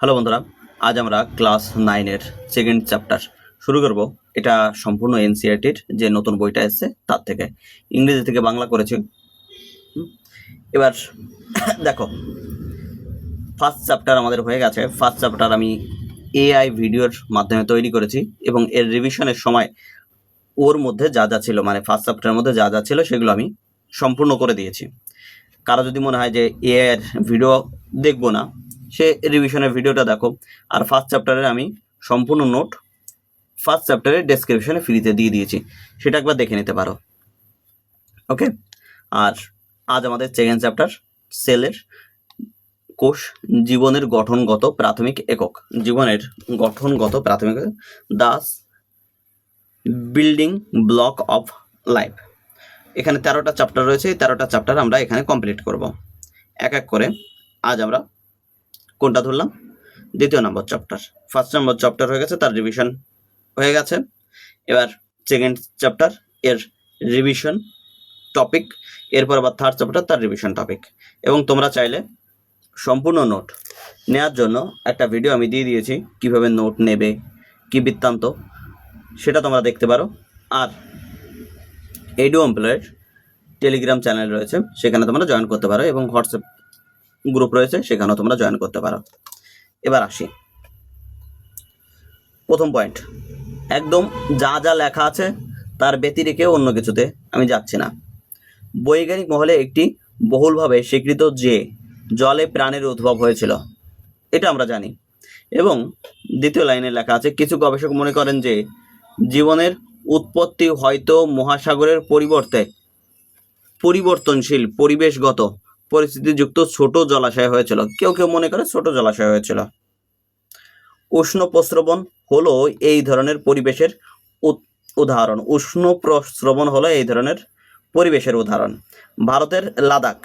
Hello বন্ধুরা, আজ আমরা ক্লাস 9-এর সেকেন্ড চ্যাপ্টার শুরু করব। এটা সম্পূর্ণ এনসিইআরটির যে নতুন বইটা এসেছে তার থেকে, ইংরেজি থেকে বাংলা করেছি। এবার দেখো, ফার্স্ট চ্যাপ্টার আমাদের হয়ে গেছে। ফার্স্ট চ্যাপ্টার আমি এআই ভিডিওর মাধ্যমে তৈরি করেছি এবং এর রিভিশনের সময় ওর মধ্যে যা যা ছিল, মানে ফার্স্ট চ্যাপ্টারের মধ্যে যা যা ছিল সেগুলো আমি সম্পূর্ণ করে দিয়েছি। কারো যদি মনে হয় যে এআই এর ভিডিও দেখবো না, সে রিভিশনের ভিডিওটা দেখো। আর ফার্স্ট চ্যাপ্টারের আমি সম্পূর্ণ নোট ফার্স্ট চ্যাপ্টারের ডেসক্রিপশনে ফ্রিতে দিয়ে দিয়েছি, সেটা একবার দেখে নিতে পারো। ওকে, আর আজ আমাদের সেকেন্ড চ্যাপ্টার সেলের কোষ জীবনের গঠনগত প্রাথমিক একক। জীবনের গঠনগত প্রাথমিক Das building block of life. এখানে 13টা চ্যাপ্টার রয়েছে। 13টা চ্যাপ্টার আমরা এখানে কমপ্লিট করব এক এক করে। আজ আমরা কোনটা ধরলাম? দ্বিতীয় নম্বর চ্যাপ্টার। ফার্স্ট নম্বর চ্যাপ্টার হয়ে গেছে, তার রিভিশন হয়ে গেছে। এবার সেকেন্ড চ্যাপ্টার এর রিভিশন টপিক, এরপর আবার থার্ড চ্যাপ্টার তার রিভিশন টপিক। এবং তোমরা চাইলে সম্পূর্ণ নোট নেওয়ার জন্য একটা ভিডিও আমি দিয়ে দিয়েছি, কিভাবে নোট নেবে, কি বৃত্তান্ত, সেটা তোমরা দেখতে পারো। আর এডু এমপ্লয়ের টেলিগ্রাম চ্যানেল রয়েছে, সেখানে তোমরা জয়েন করতে পারো, এবং হোয়াটসঅ্যাপ গ্রুপ রয়েছে, সেখানেও তোমরা জয়েন করতে পারো। এবার আসি প্রথম পয়েন্ট। একদম যা যা লেখা আছে তার ব্যতিরেকে অন্য কিছুতে আমি যাচ্ছি না। বৈজ্ঞানিক মহলে একটি বহুলভাবে স্বীকৃত যে জলে প্রাণের উদ্ভব হয়েছিল, এটা আমরা জানি। এবং দ্বিতীয় লাইনে লেখা আছে, কিছু গবেষক মনে করেন যে জীবনের উৎপত্তি হয়তো মহাসাগরের পরিবর্তে পরিবর্তনশীল পরিবেশগত পরিস্থিতিযুক্ত ছোট জলাশয় হয়েছিল। কেউ কেউ মনে করে ছোট জলাশয় হয়েছিল। উষ্ণ প্রস্রবণ হলো এই ধরনের পরিবেশের উদাহরণ। উষ্ণ প্রস্রবণ হলো এই ধরনের পরিবেশের উদাহরণ। ভারতের লাদাখ,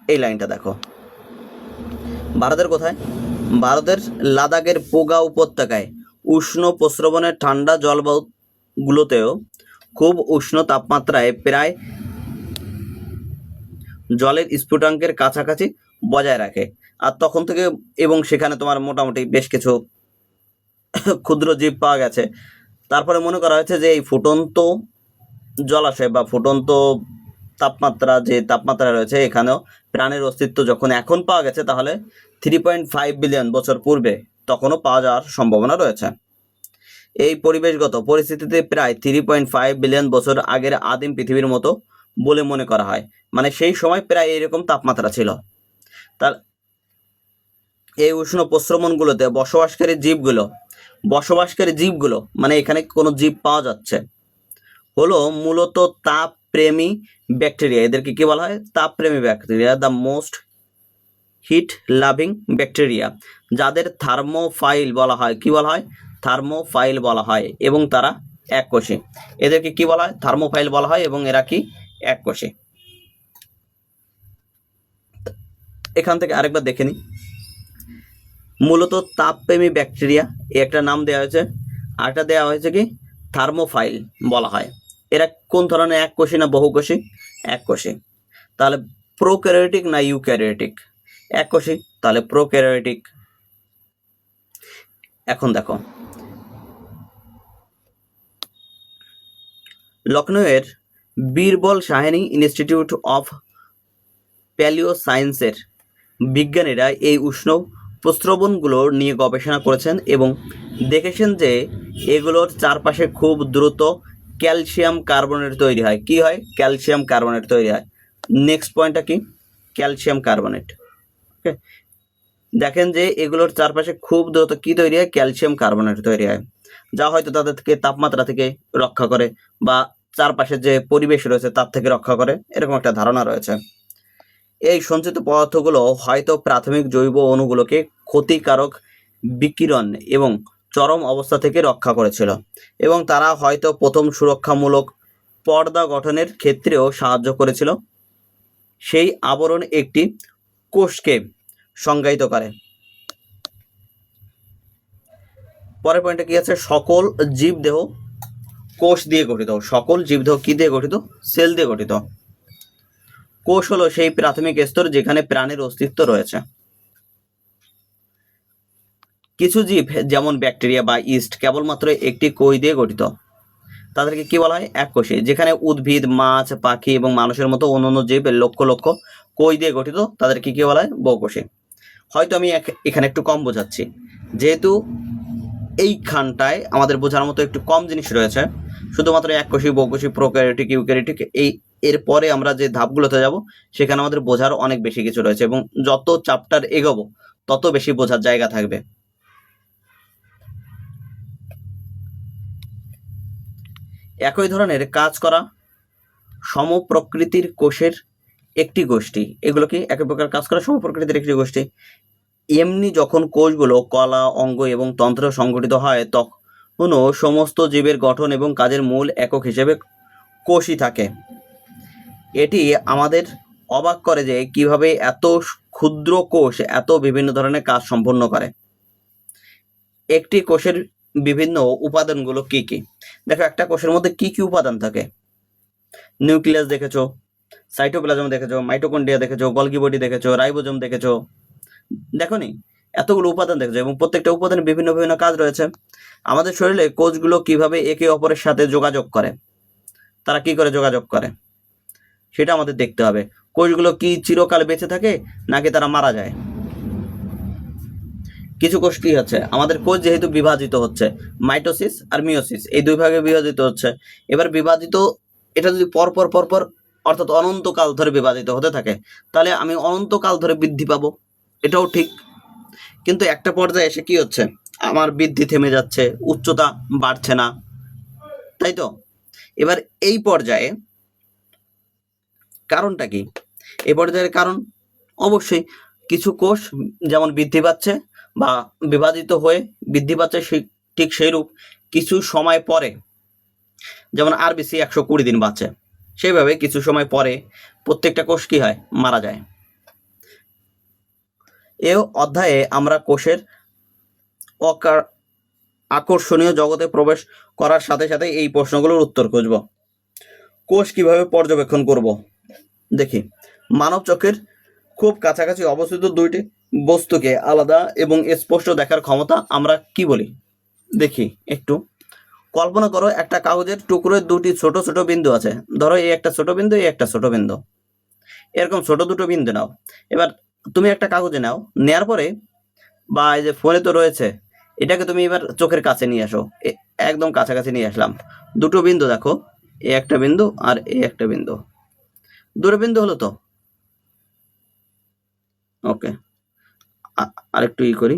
এই লাইনটা দেখো, ভারতের কোথায়? ভারতের লাদাখের পোগা উপত্যকায় উষ্ণ প্রস্রবণের ঠান্ডা জলবায়ুগুলোতেও খুব উষ্ণ তাপমাত্রায় প্রায় জলের স্ফুটাঙ্কের কাছাকাছি বজায় রাখে। আর তখন থেকে, এবং সেখানে তোমার মোটামুটি বেশ কিছু ক্ষুদ্র জীব পাওয়া গেছে। তারপরে মনে করা হয়েছে যে এই ফুটন্ত জলাশয় বা ফুটন্ত তাপমাত্রা, যে তাপমাত্রা রয়েছে, এখানেও প্রাণের অস্তিত্ব যখন এখন পাওয়া গেছে, তাহলে 3.5 বিলিয়ন বছর পূর্বে তখনও পাওয়া যাওয়ার সম্ভাবনা রয়েছে। এই পরিবেশগত পরিস্থিতিতে প্রায় 3.5 বিলিয়ন বছর আগের আদিম পৃথিবীর মতো বলে মনে করা হয়। মানে সেই সময় প্রায় এরকম তাপমাত্রা ছিল। তার এই উষ্ণ প্রস্রবণগুলোতে বসবাসকারী জীবগুলো, মানে এখানে কোনো জীব পাওয়া যাচ্ছে, হলো মূলত তাপপ্রেমী ব্যাকটেরিয়া। এদেরকে কি বলা হয়? তাপপ্রেমী bacteria, the most heat loving bacteria, যাদের থার্মোফাইল বলা হয়। কি বলা হয়? থার্মোফাইল বলা হয়। এবং তারা এককোষী। এদেরকে কি বলা হয়? থার্মোফাইল বলা হয়, এবং এরা কি? এককোষী। এখান থেকে আরেকবার দেখে নিই। মূলত তাপপ্রেমী ব্যাকটেরিয়া, একটা নাম দেওয়া হয়েছে, আরেকটা দেওয়া হয়েছে কি? থার্মোফাইল বলা হয়। এরা কোন ধরনের? এককোষী না বহুকোষী? এককোষী। তাহলে প্রোক্যারিওটিক না ইউক্যারিওটিক? এককোষী, তাহলে প্রোক্যারিওটিক। এখন দেখো, লখনৌয়ের বীরবল সাহানি ইনস্টিটিউট অফ প্যালিও সায়েন্সের বিজ্ঞানীরা এই উষ্ণ প্রস্রবণগুলো নিয়ে গবেষণা করেছেন এবং দেখেছেন যে এগুলোর চারপাশে খুব দ্রুত ক্যালসিয়াম কার্বনেট তৈরি হয়। কি হয়? ক্যালসিয়াম কার্বনেট তৈরি হয়। নেক্সট পয়েন্টটা কি? Calcium carbonate. ওকে, দেখেন যে এগুলোর চারপাশে খুব দ্রুত কি তৈরি হয়? ক্যালসিয়াম কার্বনেট তৈরি হয়, যা হয়তো তাদেরকে তাপমাত্রা থেকে রক্ষা করে, বা চারপাশে যে পরিবেশ রয়েছে তার থেকে রক্ষা করে, এরকম একটা ধারণা রয়েছে। এই সঞ্চিত পদার্থগুলো হয়তো প্রাথমিক জৈব অণুগুলোকে ক্ষতিকারক বিকিরণ এবং চরম অবস্থা থেকে রক্ষা করেছিল, এবং তারা হয়তো প্রথম সুরক্ষামূলক পর্দা গঠনের ক্ষেত্রেও সাহায্য করেছিল। সেই আবরণ একটি কোষকে সংজ্ঞায়িত করে। পরের পয়েন্টে কি আছে? সকল জীবদেহ কোষ দিয়ে গঠিত। সকল জীবদেহ কি দিয়ে গঠিত? সেল দিয়ে গঠিত। কোষ হলো সেই প্রাথমিক স্তর যেখানে প্রাণের অস্তিত্ব রয়েছে। কিছু জীব যেমন ব্যাকটেরিয়া বা ইস্ট কেবলমাত্র একটি কোষ দিয়ে গঠিত, তাদেরকে কি বলা হয়? এককোষী। যেখানে উদ্ভিদ, মাছ, পাখি এবং মানুষের মতো অন্যান্য জীব লক্ষ লক্ষ কোষ দিয়ে গঠিত, তাদেরকে কি বলা হয়? বহুকোষী। হয়তো আমি এখানে একটু কম বোঝাচ্ছি, যেহেতু এইখানটায় আমাদের বোঝার মতো একটু কম জিনিস রয়েছে। শুধুমাত্র এককোষী, বহুকোষী, প্রোক্যারিওটিক, ইউক্যারিওটিক, এরপরে আমরা যে ধাপগুলোতে যাব সেখানে আমাদের বোঝার অনেক বেশি কিছু রয়েছে, এবং যত চ্যাপ্টার এগোবো তত বেশি বোঝার জায়গা থাকবে। একই ধরনের কাজ করা সমপ্রকৃতির কোষের একটি গোষ্ঠী, এগুলো কি একই প্রকার কাজ করা সমপ্রকৃতির একটি গোষ্ঠী। এমনি যখন কোষগুলো কলা, অঙ্গ এবং তন্ত্র সংগঠিত হয়, তখনও সমস্ত জীবের গঠন এবং কাজের মূল একক হিসেবে কোষই থাকে। এটি আমাদের অবাক করে যে কিভাবে এত ক্ষুদ্র কোষ এত বিভিন্ন ধরনের কাজ সম্পন্ন করে। একটি কোষের বিভিন্ন উপাদানগুলো কি কি? দেখো, একটা কোষের মধ্যে কি কি উপাদান থাকে? নিউক্লিয়াস দেখেছো, সাইটোপ্লাজম দেখেছো, মাইটোকন্ড্রিয়া দেখেছো, গলগি বডি দেখেছো, রাইবোজোম দেখেছো, দেখোনি? এতগুলো উপাদান দেখেছো, এবং প্রত্যেকটা উপাদানে বিভিন্ন বিভিন্ন কাজ রয়েছে। আমাদের শরীরে কোষগুলো কিভাবে একে অপরের সাথে যোগাযোগ করে, তারা কি করে যোগাযোগ করে সেটা আমাদের দেখতে হবে। কোষগুলো কি চিরকাল বেঁচে থাকে নাকি তারা মারা যায়? কিছু কোষ কি হচ্ছে, আমাদের কোষ যেহেতু বিভাজিত হচ্ছে, মাইটোসিস আর মিওসিস, এই দুই ভাগে বিভাজিত হচ্ছে। এবার বিভাজিত, এটা যদি পরপর পরপর অর্থাৎ অনন্তকাল ধরে বিভাজিত হতে থাকে, তাহলে আমি অনন্তকাল ধরে বৃদ্ধি পাবো, এটাও ঠিক। কিন্তু একটা পর্যায়ে এসে কি হচ্ছে, আমার বৃদ্ধি থেমে যাচ্ছে, উচ্চতা বাড়ছে না, তাই তো? এবার এই পর্যায়ে কারণটা কি? এই পর্যায়ের কারণ অবশ্যই কিছু কোষ যেমন বৃদ্ধি পাচ্ছে বা বিভাজিত হয়ে বৃদ্ধি পাচ্ছে, ঠিক সেইরূপ কিছু সময় পরে, যেমন আরবিসি 120 দিন বাঁচে, সেইভাবে কিছু সময় পরে প্রত্যেকটা কোষ কি হয়? মারা যায়। এ অধ্যায়ে আমরা কোষের আকর্ষণীয় জগতে প্রবেশ করার সাথে সাথে এই প্রশ্নগুলোর উত্তর খুঁজব। কোষ কিভাবে পর্যবেক্ষণ করব? দেখি, মানব চোখের খুব কাছাকাছি অবস্থিত দুইটি বস্তুকে আলাদা এবং স্পষ্ট দেখার ক্ষমতা আমরা কি বলি? দেখি একটু কল্পনা করো, একটা কাগজের টুকরোয় দুটি ছোট ছোট বিন্দু আছে। ধরো এই একটা ছোট বিন্দু, এই একটা ছোট বিন্দু, এরকম ছোট দুটো বিন্দু নাও। এবার তুমি একটা কাগজে নাও, নেওয়ার পরে বা এই যে ফোনে তো রয়েছে, এটাকে তুমি এবার চোখের কাছে নিয়ে আসো, একদম কাছাকাছি নিয়ে আসলাম। দুটো বিন্দু দেখো, এ একটা বিন্দু আর এ একটা বিন্দু, দুটো বিন্দু হলো তো? ওকে, আরেকটু করি,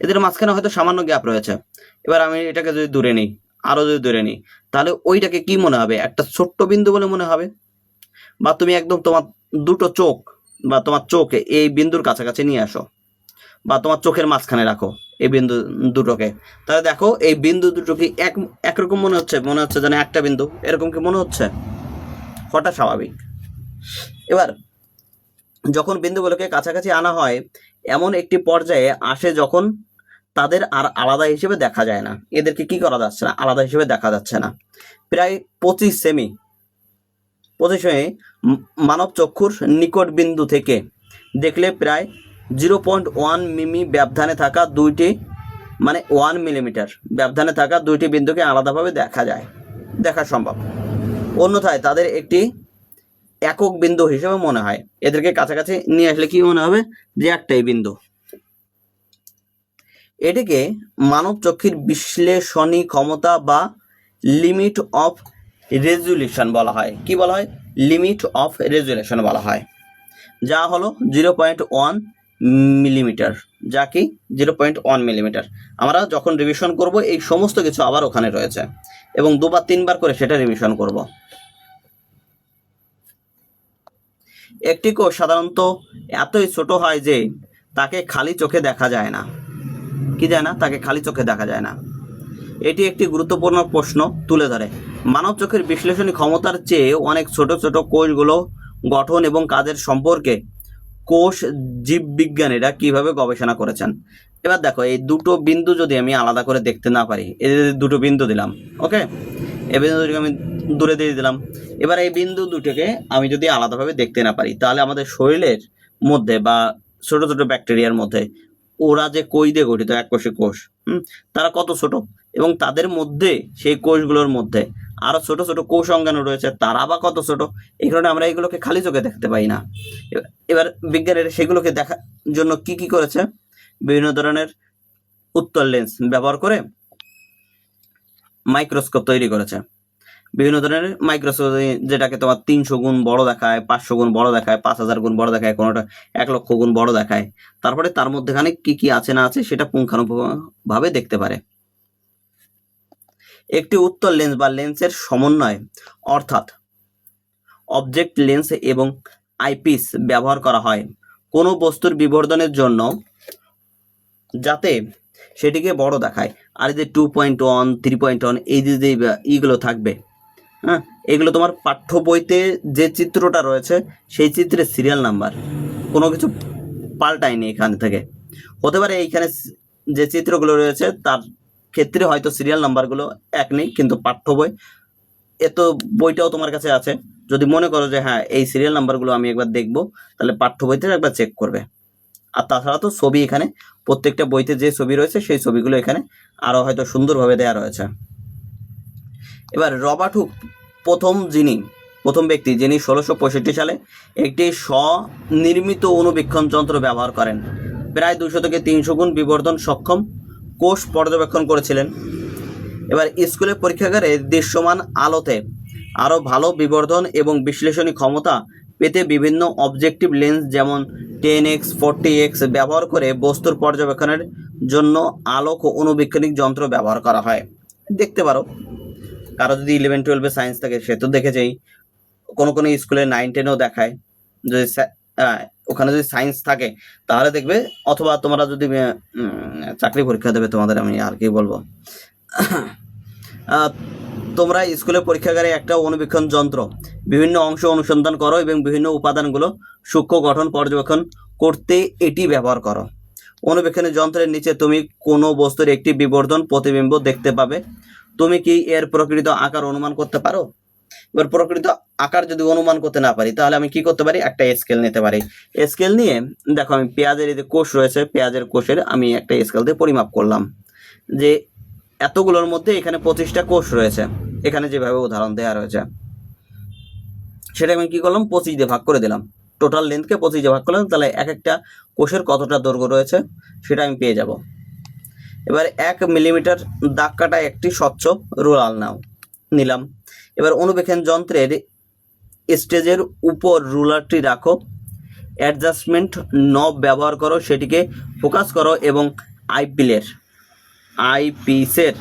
এদের মাঝখানে হয়তো সামান্য গ্যাপ রয়েছে। এবার আমি এটাকে যদি দূরে নিই, আরো যদি দূরে নিই, তাহলে ওইটাকে কি মনে হবে? একটা ছোট্ট বিন্দু বলে মনে হবে। বা তুমি একদম তোমার দুটো চোখ বা তোমার চোখে এই বিন্দুর কাছাকাছি নিয়ে আসো, বা তোমার চোখের মাঝখানে রাখো এই বিন্দু দুটোকে, তাহলে দেখো এই বিন্দু দুটো কি একরকম মনে হচ্ছে? মনে হচ্ছে যেন একটা বিন্দু, এরকম কি মনে হচ্ছে? হঠাৎ স্বাভাবিক। এবার যখন বিন্দুগুলোকে কাছাকাছি আনা হয়, এমন একটি পর্যায়ে আসে যখন তাদের আর আলাদা হিসেবে দেখা যায় না। এদেরকে কি করা যাচ্ছে না? আলাদা হিসেবে দেখা যাচ্ছে না। প্রায় 25 সেমি মানব চক্ষুর নিকট বিন্দু থেকে দেখলে প্রায় 0.1 মিমি ব্যবধানে থাকা দুইটি, মানে 1 মিলিমিটার ব্যবধানে থাকা দুইটি বিন্দুকে আলাদাভাবে দেখা সম্ভব। অন্যথায় তাদের একটি একক বিন্দু হিসেবে মনে হয়। এদেরকে কাছাকাছি নিয়ে আসলে কি মনে হবে? যে একটাই বিন্দু। এটিকে মানব চক্ষুর বিশ্লেষণী ক্ষমতা বা লিমিট অফ রেজুলেশন বলা হয়। কি বলা হয়? লিমিট অফ রেজুলেশন বলা হয়, যা হলো 0.1 মিলিমিটার। যা কি 0.1 মিলিমিটার। আমরা যখন রিভিশন করব এই সমস্ত কিছু আবার ওখানে রয়েছে, এবং 2 বা 3 বার করে সেটা রিভিশন করব। একটি কোষ সাধারণত এতই ছোট হয় যে তাকে খালি চোখে দেখা যায় না। কি যায় না? তাকে খালি চোখে দেখা যায় না। এটি একটি গুরুত্বপূর্ণ প্রশ্ন তুলে ধরে। মানব চোখের বিশ্লেষণী ক্ষমতার চেয়ে অনেক ছোট ছোট কোষগুলো গঠন এবং কাজের সম্পর্কে কোষ জীববিজ্ঞানীরা কিভাবে গবেষণা করেছেন। এবার দেখো, এই দুটো বিন্দু যদি আমি আলাদা করে দেখতে না পারি, এই দুটো বিন্দু দিলাম, ওকে, এই বিন্দু দুটোকে আমি দূরে দিয়ে দিলাম। এবার এই বিন্দু দুটোকে আমি যদি আলাদাভাবে দেখতে না পারি, তাহলে আমাদের শরীরের মধ্যে বা ছোট ছোট ব্যাকটেরিয়ার মধ্যে ওরা যে কোষ দিয়ে গঠিত, এককোষী কোষ, তারা কত ছোট, এবং তাদের মধ্যে সেই কোষগুলোর মধ্যে আরো ছোট ছোট কোষ অঙ্গাণু রয়েছে, তারা বা কত ছোট। এই কারণে আমরা এগুলোকে খালি চোখে দেখতে পাই না। এবার বিজ্ঞানীরা সেগুলোকে দেখার জন্য কি কি করেছে, বিভিন্ন ধরনের উত্তল লেন্স ব্যবহার করে মাইক্রোস্কোপ তৈরি করেছে। বিভিন্ন ধরনের মাইক্রোস্কোপ, যেটাকে তোমার 300 গুণ বড় দেখায়, 500 গুণ বড় দেখায়, 5000 গুণ বড় দেখায়, কোনোটা 1 লক্ষ গুণ বড় দেখায়। তারপরে তার মধ্যেখানে কি কি আছে না আছে সেটা পুঙ্খানুপুঙ্খভাবে দেখতে পারে। একটি উত্তল লেন্স বা লেন্সের সমন্বয় অর্থাৎ অবজেক্ট লেন্স এবং আইপিস ব্যবহার করা হয় কোনো বস্তুর বিবর্ধনের জন্য, যাতে সেটিকে বড় দেখায়। আর এই যে 2.1, 3.1 এই যে এইগুলো থাকবে, হ্যাঁ, এগুলো তোমার পাঠ্য বইতে যে চিত্রটা রয়েছে সেই চিত্রের সিরিয়াল নাম্বার, কোনো কিছু পাল্টায়নি এখান থেকে। হতে পারে এইখানে যে চিত্রগুলো রয়েছে তার ক্ষেত্রে হয়তো সিরিয়াল নাম্বারগুলো এক নেই, কিন্তু পাঠ্য বই বইটাও তোমার কাছে আছে। যদি মনে করো যে হ্যাঁ এই সিরিয়াল নাম্বারগুলো আমি একবার দেখবো, তাহলে পাঠ্য বইতে একবার চেক করবে। আর তাছাড়া তো ছবি, এখানে প্রত্যেকটা বইতে যে ছবি রয়েছে সেই ছবিগুলো এখানে আরো হয়তো সুন্দরভাবে দেওয়া রয়েছে। এবার রবার্ট হুক প্রথম ব্যক্তি যিনি 1665 সালে একটি স্বনির্মিত অণুবীক্ষণ যন্ত্র ব্যবহার করেন। প্রায় 200 থেকে 300 গুণ বিবর্ধন সক্ষম কোষ পর্যবেক্ষণ করেছিলেন। এবার স্কুলের পরীক্ষাগারে দৃশ্যমান আলোতে আরো ভালো বিবর্ধন এবং বিশ্লেষণী ক্ষমতা পেতে বিভিন্ন অবজেক্টিভ লেন্স যেমন 10x, 40x ব্যবহার করে বস্তুর পর্যবেক্ষণের জন্য আলোক অণুবীক্ষণিক যন্ত্র ব্যবহার করা হয়। দেখতে পারো, কারো যদি 11-12 সায়েন্স থাকে সে তো দেখেছেই, কোনো স্কুলে 9-10-ও দেখায়। যদি ওখানে যদি সায়েন্স থাকে তাহলে দেখবে, অথবা তোমরা যদি চাকরি পরীক্ষা দেবে, তোমাদের আমি আর কি বলবো, তোমরা স্কুলের পরীক্ষাগারে একটা অণুবীক্ষণ যন্ত্র বিভিন্ন অংশ অনুসন্ধান করো এবং বিভিন্ন উপাদানগুলো সূক্ষ্ম গঠন পর্যবেক্ষণ করতে এটি ব্যবহার করো। অণুবীক্ষণের যন্ত্রের নিচে তুমি কোনো বস্তুর একটি বিবর্ধন প্রতিবিম্ব দেখতে পাবে। তুমি কি এর প্রকৃত আকার অনুমান করতে পারো? এবার প্রকৃত আকার যদি অনুমান করতে না পারি, তাহলে আমি কি করতে পারি, একটা স্কেল নিতে পারি। স্কেল নিয়ে দেখো, আমি পেঁয়াজের এই যে কোষ রয়েছে, পেঁয়াজের কোষের আমি একটা স্কেল দিয়ে পরিমাপ করলাম যে এতগুলোর মধ্যে এখানে 25টা কোষ রয়েছে। এখানে যেভাবে উদাহরণ দেওয়া রয়েছে সেটা আমি কি করলাম, 25 দিয়ে ভাগ করে দিলাম। টোটাল লেন্থকে 25 দিয়ে ভাগ করলাম, তাহলে এক একটা কোষের কতটা দৈর্ঘ্য রয়েছে সেটা আমি পেয়ে যাব। এবার 1 মিলিমিটার দাগ কাটা একটি স্বচ্ছ রুলার নিলাম। এবার অণুবীক্ষণ যন্ত্রের স্টেজের উপর রুলারটি রাখো, অ্যাডজাস্টমেন্ট নব ব্যবহার করো, সেটিকে ফোকাস করো এবং আইপিসের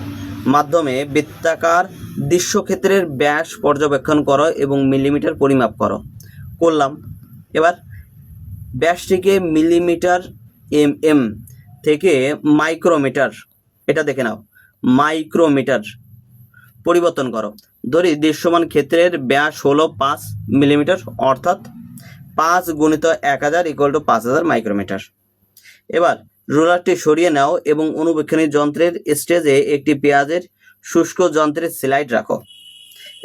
মাধ্যমে বৃত্তাকার দৃশ্যক্ষেত্রের ব্যাস পর্যবেক্ষণ করো এবং মিলিমিটার পরিমাপ করলাম। এবার ব্যাসটিকে মিলিমিটার থেকে মাইক্রোমিটার, এটা দেখে নাও, মাইক্রোমিটার পরিবর্তন করো। ধরি দৃশ্যমান ক্ষেত্রের ব্যাস হলো 5 মিলিমিটার, অর্থাৎ 5 গুণিত 1000 = 5000 মাইক্রোমিটার। এবার রুলারটি সরিয়ে নাও এবং অণুবীক্ষণী যন্ত্রের স্টেজে একটি পেঁয়াজের শুষ্ক যন্ত্রের স্লাইড রাখো।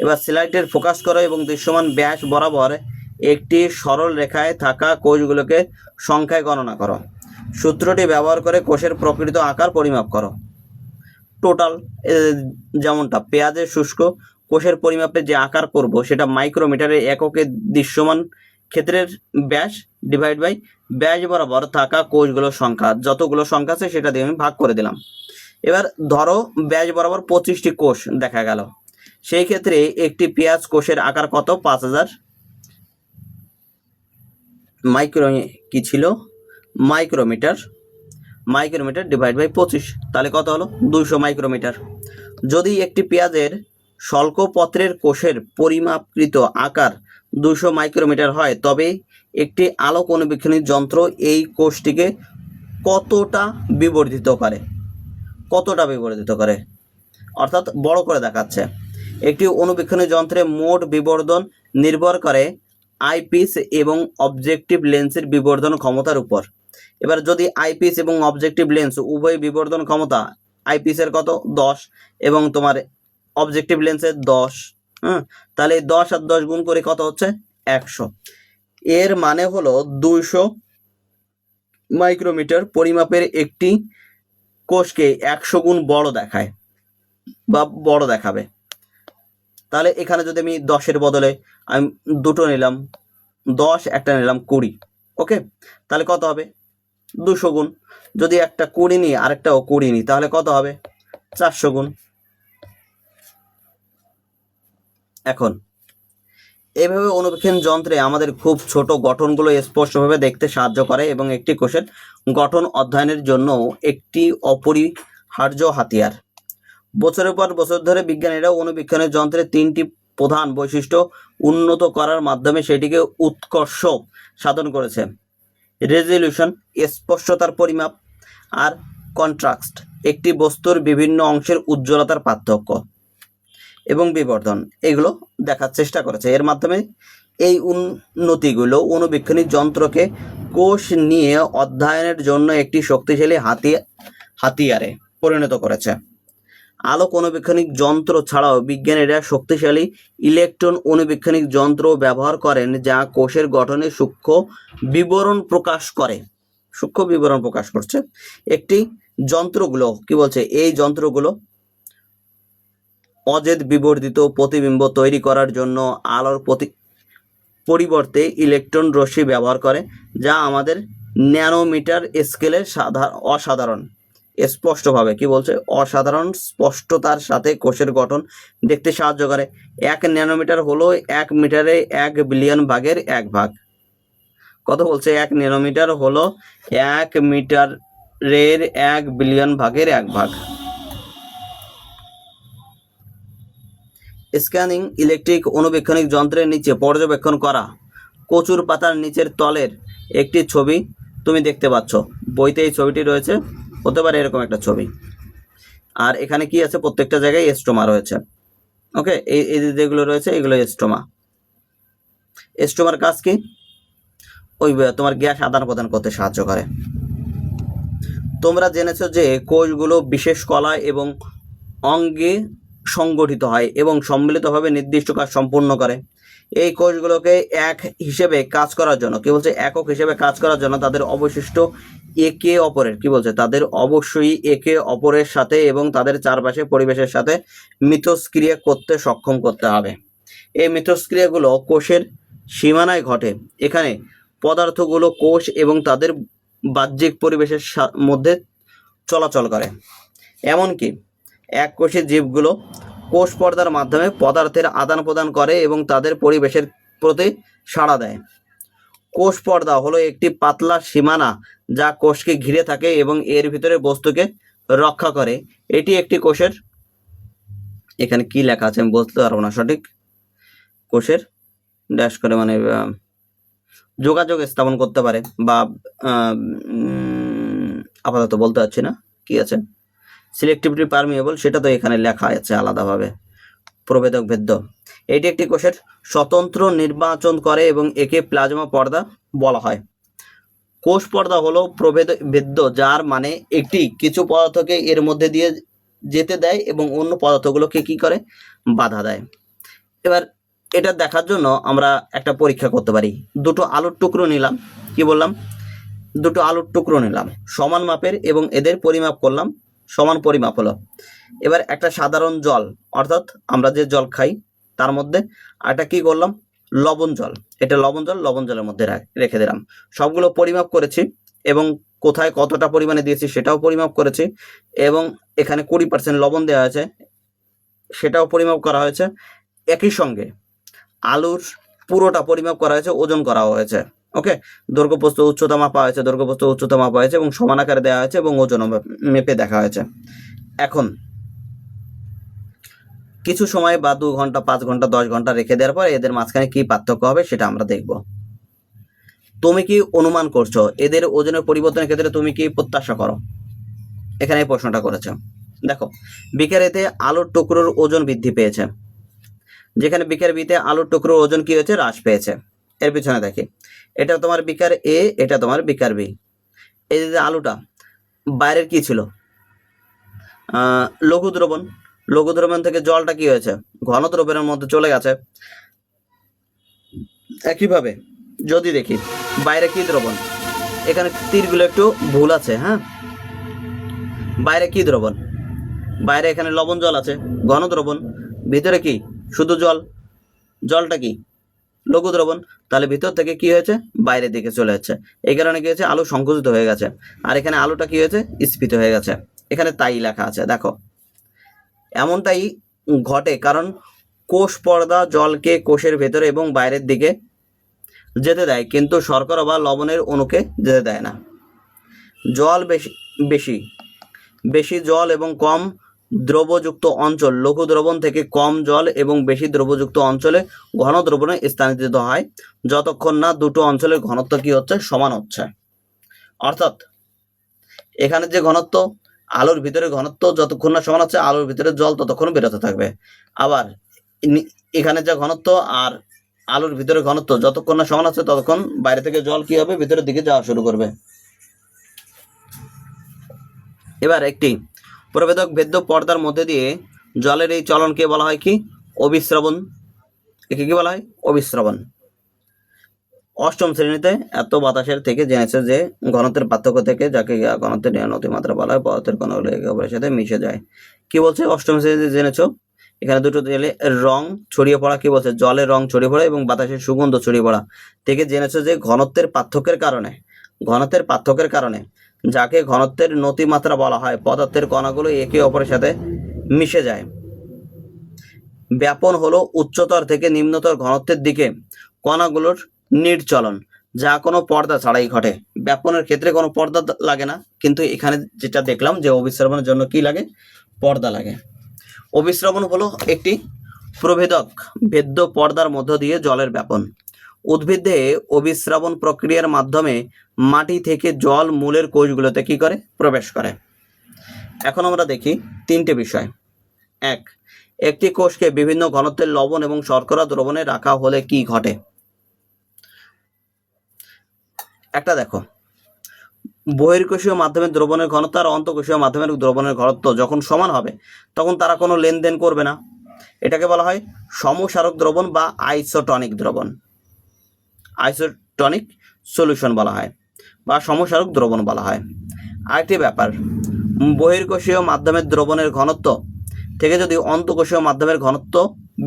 এবার স্লাইডের ফোকাস করো এবং দৃশ্যমান ব্যাস বরাবর একটি সরল রেখায় থাকা কোষগুলোকে সংখ্যায় গণনা করো। সূত্রটি ব্যবহার করে কোষের প্রকৃত আকার পরিমাপ করো। টোটাল যেমনটা পেঁয়াজের শুষ্ক কোষের পরিমাপে যে আকার করব সেটা মাইক্রোমিটারের এককে দৃশ্যমান ক্ষেত্রের ব্যাস ডিভাইড বাই ব্যাস বরাবর থাকা কোষগুলোর সংখ্যা, যতগুলো সংখ্যা আছে সেটা দিয়ে আমি ভাগ করে দিলাম। এবার ধরো ব্যাস বরাবর 25টি কোষ দেখা গেল, সেই ক্ষেত্রে একটি পেঁয়াজ কোষের আকার কত, 5000 মাইক্রোমিটার ডিভাইড বাই 25, তাহলে কত হলো, 200 মাইক্রোমিটার। যদি একটি পেঁয়াজের স্বল্পপত্রের কোষের পরিমাপকৃত আকার 200 মাইক্রোমিটার হয়, তবে একটি আলোক অণুবীক্ষণী যন্ত্র এই কোষটিকে কতটা বিবর্ধিত করে, অর্থাৎ বড় করে দেখাচ্ছে। একটি অণুবীক্ষণী যন্ত্রে মোট বিবর্ধন নির্ভর করে আইপিস এবং অবজেক্টিভ লেন্সের বিবর্ধন ক্ষমতার উপর। এবার যদি আইপিস এবং অবজেক্টিভ লেন্স উভয় বিবর্ধন ক্ষমতা, আইপিসের কত 10 এবং তোমার অবজেক্টিভ লেন্সের 10, তাহলে 10 আর 10 গুণ করে কত হচ্ছে, 100। এর মানে হলো 200 মাইক্রোমিটার পরিমাপের একটি কোষকে 100 গুণ বড় দেখায় বা বড় দেখাবে। তাহলে এখানে যদি আমি 10-এর বদলে আমি দুটো নিলাম, 10 একটা নিলাম 20, ওকে, তাহলে কত হবে 200 গুণ। যদি একটা 20 নিই আরেকটাও 20 নিই তাহলে কত হবে 400 গুণ। এখন এভাবে অনুবীক্ষণ যন্ত্রে আমাদের খুব ছোট গঠনগুলো স্পষ্টভাবে দেখতে সাহায্য করে এবং একটি কোষের গঠন অধ্যয়নের জন্য একটি অপরিহার্য হাতিয়ার। বছরের পর বছর ধরে বিজ্ঞানীরা অনুবীক্ষণের যন্ত্রের 3টি প্রধান বৈশিষ্ট্য উন্নত করার মাধ্যমে সেটিকে উৎকর্ষ সাধন করেছে: রেজলিউশন, স্পষ্টতার পরিমাপ, আর কন্ট্রাস্ট, একটি বস্তুর বিভিন্ন অংশের উজ্জ্বলতার পার্থক্য এবং বিবর্ধন, এগুলো দেখার চেষ্টা করেছে। এর মাধ্যমে এই উন্নতিগুলো অনুবীক্ষণিক যন্ত্রকে কোষ নিয়ে অধ্যয়নের জন্য একটি শক্তিশালী হাতিয়ারে পরিণত করেছে। আলোক অনুবীক্ষণিক যন্ত্র ছাড়াও বিজ্ঞানীরা শক্তিশালী ইলেকট্রন অনুবীক্ষণিক যন্ত্র ব্যবহার করেন, যা কোষের গঠনে সূক্ষ্ম বিবরণ প্রকাশ করছে। একটি যন্ত্রগুলো কি বলছে, এই যন্ত্রগুলো অজেদ বিবর্ধিত প্রতিবিম্ব তৈরি করার জন্য আলোর পরিবর্তে ইলেকট্রন রশ্মি ব্যবহার করে, যা আমাদের ন্যানোমিটার স্কেলে অসাধারণ স্পষ্টভাবে কি বলছে অসাধারণ স্পষ্টতার সাথে কোষের গঠন দেখতে সাহায্য করে। 1 ন্যানোমিটার হলো 1 মিটারে 1 বিলিয়ন ভাগের 1 ভাগ। কত বলছে? 1 ন্যানোমিটার হলো 1 মিটারের 1 বিলিয়ন ভাগের 1 ভাগ। স্ক্যানিং ইলেকট্রিক অনুবীক্ষণিক যন্ত্রের নিচে পর্যবেক্ষণ করা কচুর পাতার নিচের তলের একটি ছবি তুমি দেখতে পাচ্ছ। বইতে এই ছবিটি রয়েছে, হতে পারে এরকম একটা ছবি। আর এখানে কি আছে, প্রত্যেকটা জায়গায় স্টোমা রয়েছে। ওকে, এই যেগুলো রয়েছে এগুলো স্টোমা। স্টোমার কাজ কি? ওই তোমার গ্যাস আদান প্রদান করতে সাহায্য করে। তোমরা জেনেছো যে কোষগুলো বিশেষ কলা এবং অঙ্গে সংগঠিত হয় এবং সম্মিলিতভাবে নির্দিষ্ট কাজ সম্পূর্ণ করে। এই কোষগুলোকে একক হিসেবে কাজ করার জন্য তাদের অবশ্যই একে অপরের সাথে এবং তাদের চারপাশে পরিবেশের সাথে মিথস্ক্রিয়া করতে সক্ষম করতে হবে। এই মিথস্ক্রিয়াগুলো কোষের সীমানায় ঘটে। এখানে পদার্থগুলো কোষ এবং তাদের বাহ্যিক পরিবেশের মধ্যে চলাচল করে। এমনকি এক কোষের জীবগুলো কোষ পর্দার মাধ্যমে পদার্থের আদান প্রদান করে এবং তাদের পরিবেশের প্রতি সাড়া দেয়। কোষ পর্দা হলো একটি পাতলা সীমানা যা কোষকে ঘিরে থাকে এবং এর ভিতরে বস্তুকে রক্ষা করে। এটি একটি কোষের, এখানে কি লেখা আছে আমি বলতে পারবো না সঠিক, কোষের ড্যাশ করে মানে যোগাযোগ স্থাপন করতে পারে, বা আপাতত বলতে পারছি না কি আছে। সিলেক্টিভিটি পারমিয়েবল, সেটা তো এখানে লেখা আছে আলাদাভাবে। প্রভেদক ভেদ্য, এটি একটি কোষের স্বতন্ত্র নির্বাচন করে এবং একে প্লাজমা পর্দা বলা হয়। কোষ পর্দা হলো প্রভেদ ভেদ্য, যার মানে একটি কিছু পদার্থকে এর মধ্যে দিয়ে যেতে দেয় এবং অন্য পদার্থগুলোকে কি করে, বাধা দেয়। এবার এটা দেখার জন্য আমরা একটা পরীক্ষা করতে পারি। দুটো আলুর টুকরো নিলাম, কি বললাম, দুটো আলুর টুকরো নিলাম সমান মাপের এবং এদের পরিমাপ করলাম, সমান পরিমাপ হলো। এবার একটা সাধারণ জল, অর্থাৎ আমরা যে জল খাই তার মধ্যে একটা কি করলাম, লবণ জল, এটা লবণ জলের মধ্যে রেখে দিলাম। সবগুলো পরিমাপ করেছি এবং কোথায় কতটা পরিমাণে দিয়েছি সেটাও পরিমাপ করেছি, এবং এখানে 20% লবণ দেওয়া হয়েছে সেটাও পরিমাপ করা হয়েছে। একই সঙ্গে আলুর পুরোটা পরিমাপ করা হয়েছে, ওজন করা হয়েছে। ওকে, দৈর্ঘ্য প্রস্থ উচ্চতা মাপা হয়েছে এবং সমান আকারে দেওয়া হয়েছে এবং ওজন মেপে দেখা হয়েছে। এখন কিছু সময় বা 2 ঘন্টা, 5 ঘন্টা, 10 ঘন্টা রেখে দেওয়ার পর এদের মাঝখানে কি পার্থক্য হবে সেটা আমরা দেখব। তুমি কি অনুমান করছো এদের ওজনের পরিবর্তনের ক্ষেত্রে তুমি কি প্রত্যাশা করো? এখানে এই প্রশ্নটা করেছে। দেখো, বিকারেতে আলুর টুকরোর ওজন বৃদ্ধি পেয়েছে, যেখানে বিকার বিতে আলুর টুকরোর ওজন কি হয়েছে, হ্রাস পেয়েছে। এর পিছনে দেখি, এটা তোমার বিকার এ, এটা তোমার বিকার বি। এই যে আলুটা বাইরের কি ছিল, লঘু দ্রবণ, লঘু দ্রবণ থেকে জলটা কি হয়েছে, ঘন দ্রবণের মধ্যে চলে গেছে। একইভাবে যদি দেখি বাইরে কি দ্রবণ, এখানে তীরগুলো একটু ভুল আছে, হ্যাঁ। বাইরে কি দ্রবণ? বাইরে এখানে লবণ জল আছে, ঘন দ্রবণ। ভিতরে কি? শুধু জল। জলটা কি? লঘু দ্রবণ। তাহলে ভিতর থেকে কি হয়েছে? বাইরের দিকে চলে যাচ্ছে। এই কারণে কি হয়েছে? আলু সংকুচিত হয়ে গেছে। আর এখানে আলুটা কি হয়েছে? স্ফীত হয়ে গেছে। এখানে তাই লেখা আছে, দেখো। এমনটাই ঘটে কারণ কোষ পর্দা জলকে কোষের ভেতরে এবং বাইরের দিকে যেতে দেয়, কিন্তু শর্করা বা লবণের অণুকে যেতে দেয় না। জল বেশি বেশি জল এবং কম দ্রবযুক্ত অঞ্চল লঘু দ্রবণ থেকে কম জল এবং বেশি দ্রবযুক্ত অঞ্চলে ঘন দ্রবণে স্থানান্তরিত হয়, যতক্ষণ না দুটো অঞ্চলের ঘনত্ব কি হচ্ছে? সমান হচ্ছে। অর্থাৎ এখানে যে ঘনত্ব, আলুর ভিতরে ঘনত্ব যতক্ষণ না সমান হচ্ছে, আলুর ভিতরে জল ততক্ষণ বেরোতে থাকবে। আবার এখানে যে ঘনত্ব আর আলুর ভিতরে ঘনত্ব যতক্ষণ না সমান হচ্ছে, ততক্ষণ বাইরে থেকে জল কি হবে? ভিতরের দিকে যাওয়া শুরু করবে। এবার একটি প্রবেদক ভেদ্য পর্দার মধ্যে দিয়ে জলের এই চলনকে বলা হয় কি? অবিশ্রবণ। একে কি বলা হয়? অবিশ্রবণ। অষ্টম শ্রেণীতে এত বাতাসের থেকে জেনেছে যে ঘনত্বের পার্থক্য থেকে, যাকে ঘনত্বের অতিমাত্রা বলা হয়, পদার্থের কণাগুলো একে অপরের সাথে মিশে যায়। কি বলছে? অষ্টম শ্রেণীতে জেনেছো। এখানে দুটো জেলে রং ছড়িয়ে পড়া, কি বলছে? জলের রং ছড়িয়ে পড়া এবং বাতাসের সুগন্ধ ছড়িয়ে পড়া থেকে জেনেছো যে ঘনত্বের পার্থক্যের কারণে যাকে ঘনত্বের নতিমাত্রা বলা হয়, পদার্থের কণাগুলো একে অপরের সাথে মিশে যায়। ব্যাপন হলো উচ্চতর থেকে নিম্নতর ঘনত্বের দিকে কণাগুলোর নির্চলন, যা কোনো পর্দা ছাড়াই ঘটে। ব্যাপনের ক্ষেত্রে কোনো পর্দা লাগে না, কিন্তু এখানে যেটা দেখলাম যে অবিশ্রবণের জন্য কি লাগে? পর্দা লাগে। অবিশ্রবণ হলো একটি প্রভেদক ভেদ্য পর্দার মধ্য দিয়ে জলের ব্যাপন। উদ্ভিদে অবিশ্রাবণ প্রক্রিয়ার মাধ্যমে মাটি থেকে জল মূলের কোষগুলোতে কি করে? প্রবেশ করে। এখন আমরা দেখি তিনটে বিষয়। একটি কোষকে বিভিন্ন ঘনত্বের লবণ এবং শর্করা দ্রবণে রাখা হলে কি ঘটে? একটা দেখো, বহির্কোষীয় মাধ্যমের দ্রবণের ঘনত্ব আর অন্তঃকোষীয় মাধ্যমের দ্রবণের ঘনত্ব যখন সমান হবে, তখন তারা কোনো লেনদেন করবে না। এটাকে বলা হয় সমসারক দ্রবণ বা আইসোটনিক দ্রবণ। আইসোটনিক সলিউশন বলা হয় বা সমসারক দ্রবণ বলা হয়। আরেকটি ব্যাপার, বহির্কোষীয় মাধ্যমের দ্রবণের ঘনত্ব থেকে যদি অন্তঃকোষীয় মাধ্যমের ঘনত্ব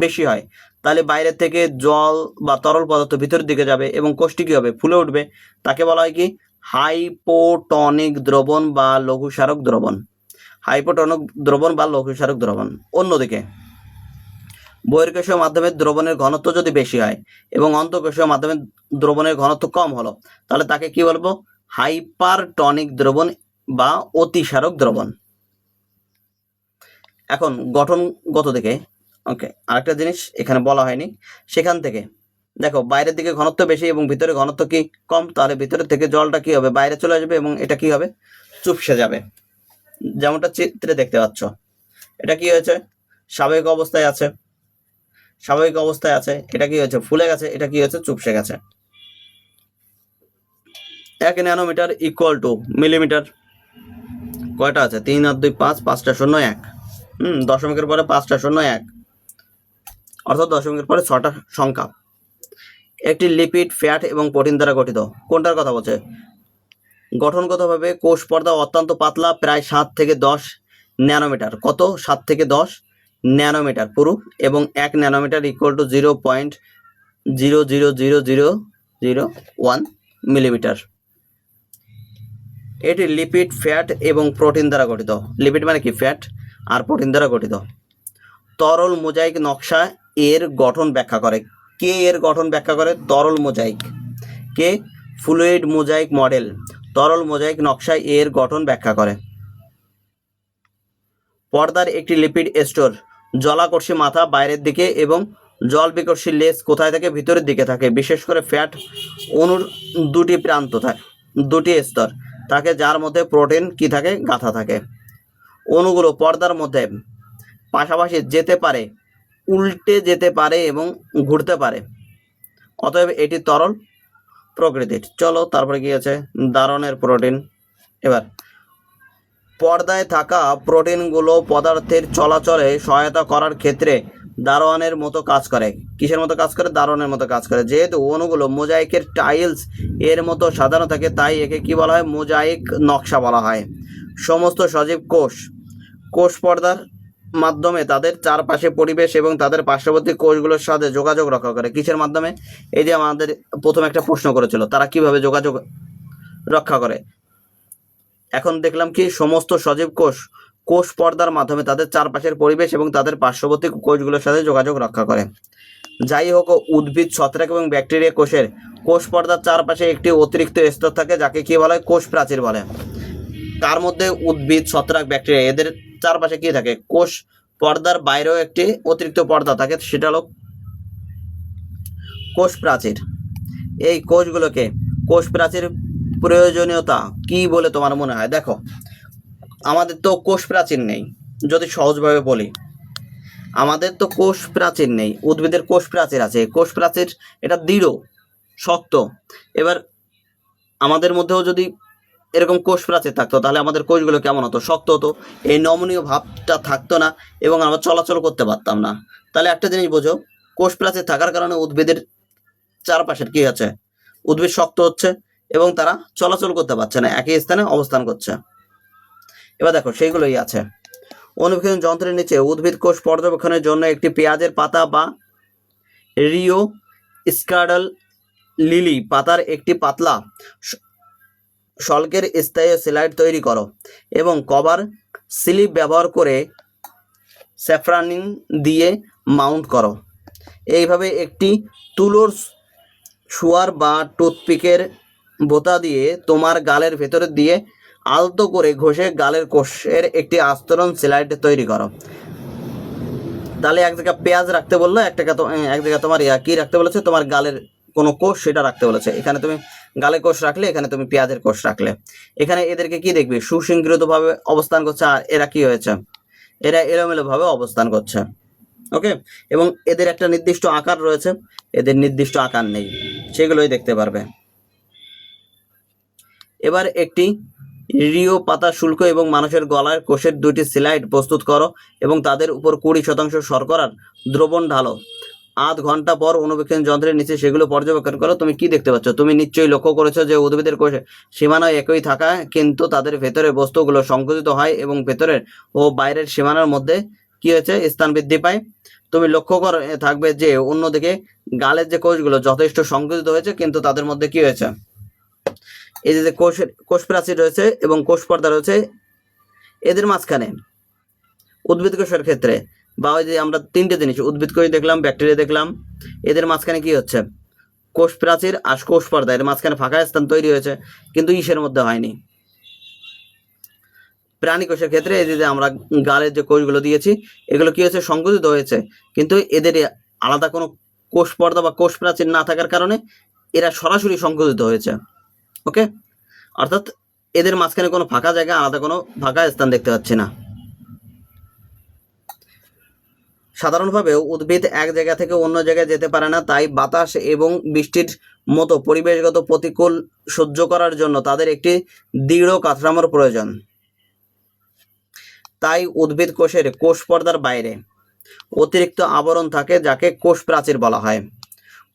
বেশি হয়, তাহলে বাইরে থেকে জল বা তরল পদার্থ ভিতরের দিকে যাবে এবং কোষটি কি হবে? ফুলে উঠবে। তাকে বলা হয় কি? হাইপোটনিক দ্রবণ বা লঘুসারক দ্রবণ। হাইপোটনিক দ্রবণ বা লঘুসারক দ্রবণ। অন্যদিকে বহির্কোষীয় মাধ্যমের দ্রবণের ঘনত্ব যদি বেশি হয় এবং অন্তঃকোষীয় মাধ্যমের দ্রবণের ঘনত্ব কম হলো, তাহলে তাকে কি বলবো? হাইপারটনিক দ্রবণ বা অতিসারক দ্রবণ। এখন গঠনগত দিকে আরেকটা জিনিস এখানে বলা হয়নি, সেখান থেকে দেখো বাইরের দিকে ঘনত্ব বেশি এবং ভিতরে ঘনত্ব কি? কম। তাহলে ভিতরে থেকে জলটা কি হবে? বাইরে চলে আসবে এবং এটা কি হবে? চুপসে যাবে। যেমনটা চিত্রে দেখতে পাচ্ছ, এটা কি হয়েছে? স্বাভাবিক অবস্থায় আছে। এটা কি হয়েছে? ফুলে গেছে। এটা কি হয়েছে? চুপসে গেছে। 1 ন্যানোমিটার ইকুয়াল টু মিলিমিটার। কয়টা আছে? 3 আর 2 5, 5টা শূন্য 1। দশমিকের পরে 5টা শূন্য 1, অর্থাৎ দশমিকের পরে 6টা সংখ্যা। একটি লিপিড, ফ্যাট এবং প্রোটিন দ্বারা গঠিত। কোনটার কথা বলছে? গঠনগতভাবে কোষ পর্দা অত্যন্ত পাতলা, প্রায় 7 থেকে 10 ন্যানোমিটার। কত? 7 থেকে 10 ন্যানোমিটার পুরু, এবং 1 ন্যানোমিটার ইকুয়াল টু 0.0000001 মিলিমিটার। এটি লিপিড, ফ্যাট এবং প্রোটিন দ্বারা গঠিত। লিপিড মানে কি? ফ্যাট। আর প্রোটিন দ্বারা গঠিত। তরল মোজাইক নকশা এর গঠন ব্যাখ্যা করে। কে এর গঠন ব্যাখ্যা করে? তরল মোজাইক। কে? Fluid mosaic model. তরল মোজাইক নকশা এর গঠন ব্যাখ্যা করে। পর্দার একটি লিপিড স্টোর। জলাকর্ষী মাথা বাইরের দিকে এবং জল বিকর্ষী লেজ কোথায় থাকে? ভিতরের দিকে থাকে। বিশেষ করে ফ্যাট অণুর দুটি প্রান্ত থাকে, দুটি স্তর থাকে, যার মধ্যে প্রোটিন কি থাকে? গাঁথা থাকে। অণুগুলো পর্দার মধ্যে পাশাপাশি যেতে পারে, উল্টে যেতে পারে এবং ঘুরতে পারে। অতএব এটি তরল প্রকৃতির। চলো তারপরে কি আছে? দারণের প্রোটিন। এবার পর্দায় থাকা প্রোটিনগুলো পদার্থের চলাচলে সহায়তা করার ক্ষেত্রে দারোয়ানের মতো কাজ করে। কিসের মতো কাজ করে? দারোয়ানের মতো কাজ করে। যেহেতু অণুগুলো মোজাইকের টাইলস এর মতো সাজানো থাকে, তাই একে কি বলা হয়? মোজাইক নকশা বলা হয়। সমস্ত সজীব কোষ পর্দার মাধ্যমে তাদের চারপাশে পরিবেশ এবং তাদের পার্শ্ববর্তী কোষগুলোর সাথে যোগাযোগ রক্ষা করে। কিসের মাধ্যমে? এই যে আমাদের প্রথমে একটা প্রশ্ন করেছিল, তারা কিভাবে যোগাযোগ রক্ষা করে। এখন দেখলাম কি, সমস্ত সজীব কোষ পর্দার মাধ্যমে তাদের চারপাশের পরিবেশ এবং তাদের পার্শ্ববর্তী কোষগুলোর সাথে যোগাযোগ রক্ষা করে। যাই হোক, উদ্ভিদ, ছত্রাক এবং ব্যাকটেরিয়া কোষের কোষ পর্দার চারপাশে একটি অতিরিক্ত স্তর থাকে, যাকে কি বলা হয়? কোষ প্রাচীর বলে। তার মধ্যে উদ্ভিদ, ছত্রাক, ব্যাকটেরিয়া এদের চারপাশে কি থাকে? কোষ পর্দার বাইরেও একটি অতিরিক্ত পর্দা থাকে, সেটা হলো কোষ প্রাচীর। এই কোষগুলোকে কোষ প্রাচীর প্রয়োজনীয়তা কি বলে তোমার মনে হয়? দেখো, আমাদের তো কোষ প্রাচীর নেই। যদি সহজভাবে বলি, আমাদের তো কোষ প্রাচীর নেই, উদ্ভিদের কোষ প্রাচীর আছে। কোষ প্রাচীর এটা দৃঢ়, শক্ত। এবার আমাদের মধ্যেও যদি এরকম কোষ প্রাচীর থাকতো, তাহলে আমাদের কোষগুলো কেমন হতো? শক্ত হতো, এই নমনীয় ভাবটা থাকতো না এবং আমরা চলাচল করতে পারতাম না। তাহলে একটা জিনিস বোঝো, কোষ প্রাচীর থাকার কারণে উদ্ভিদের চারপাশের কি হচ্ছে? উদ্ভিদ শক্ত হচ্ছে এবং তারা চলাচল করতে পারছে না, একই স্থানে অবস্থান করছে। এবার দেখো, সেইগুলোই আছে। অনুবীক্ষণ যন্ত্রের নিচে উদ্ভিদ কোষ পর্যবেক্ষণের জন্য একটি পেঁয়াজের পাতা বা রিও স্কার্ডল লিলি পাতার একটি পাতলা শল্কের স্থায়ী স্লাইড তৈরি করো এবং কভার স্লিপ ব্যবহার করে স্যাফরানিন দিয়ে মাউন্ট করো। এইভাবে একটি তুলোর শুয়ার বা টুথপিকের বোতা দিয়ে তোমার গালের ভেতরে দিয়ে আলতো করে ঘষে গালের কোষের একটি আস্তরণ স্লাইড তৈরি করো। তাহলে এক জায়গায় পেঁয়াজ রাখতে বললো, এক জায়গায় তোমার কি রাখতে বলেছে? তোমার গালের কোনো কোষ, সেটা রাখতে বলেছে। এখানে তুমি গালের কোষ রাখলে, এখানে তুমি পেঁয়াজের কোষ রাখলে। এখানে এদেরকে কি দেখবে? সুশৃঙ্খলিতভাবে অবস্থান করছে। আর এরা কি হয়েছে? এরা এলোমেলোভাবে অবস্থান করছে। ওকে, এবং এদের একটা নির্দিষ্ট আকার রয়েছে, এদের নির্দিষ্ট আকার নেই, সেগুলোই দেখতে পারবে। এবার একটি রিও পাতা শুল্ক এবং মানুষের গলার কোষের দুটি স্লাইড প্রস্তুত করো এবং তাদের উপর 20% শর্করার দ্রবণ ঢালো। আধ ঘন্টা পর অনুবীক্ষণ যন্ত্রের নিচে সেগুলো পর্যবেক্ষণ করো। তুমি কি দেখতে পাচ্ছ? তুমি নিশ্চয়ই লক্ষ্য করেছো যে উদ্ভিদের কোষে সীমানা একই থাকা, কিন্তু তাদের ভেতরে বস্তুগুলো সংকুচিত হয় এবং ভেতরের ও বাইরের সীমানার মধ্যে কি হয়েছে? স্থান বৃদ্ধি পায়। তুমি লক্ষ্য করে থাকবে যে অন্যদিকে গালের যে কোষগুলো যথেষ্ট সংকুচিত হয়েছে, কিন্তু তাদের মধ্যে কি হয়েছে? এই যে কোষ প্রাচীর রয়েছে এবং কোষ পর্দা রয়েছে, এদের মাঝখানে উদ্ভিদ কোষের ক্ষেত্রে, বা ওই যে আমরা তিনটে জিনিস, উদ্ভিদ কোষ দেখলাম, ব্যাকটেরিয়া দেখলাম, এদের মাঝখানে কি হচ্ছে? কোষ প্রাচীর আর কোষ পর্দা, এর মাঝখানে ফাঁকা স্থান তৈরি হয়েছে, কিন্তু ইসের মধ্যে হয়নি। প্রাণী কোষের ক্ষেত্রে এই যে আমরা গালের যে কোষগুলো দিয়েছি, এগুলো কি হয়েছে? সংকুচিত হয়েছে, কিন্তু এদের আলাদা কোনো কোষ পর্দা বা কোষ প্রাচীর না থাকার কারণে এরা সরাসরি সংকুচিত হয়েছে। ওকে, অর্থাৎ এদের মাঝখানে কোনো ফাঁকা জায়গা, আলাদা কোনো ফাঁকা স্থান দেখতে পাচ্ছি না। সাধারণভাবে উদ্ভিদ এক জায়গা থেকে অন্য জায়গায় যেতে পারে না, তাই বাতাস এবং বৃষ্টির মতো পরিবেশগত প্রতিকূল সহ্য করার জন্য তাদের একটি দৃঢ় কাঠামোর প্রয়োজন। তাই উদ্ভিদ কোষের কোষ পর্দার বাইরে অতিরিক্ত আবরণ থাকে, যাকে কোষ প্রাচীর বলা হয়।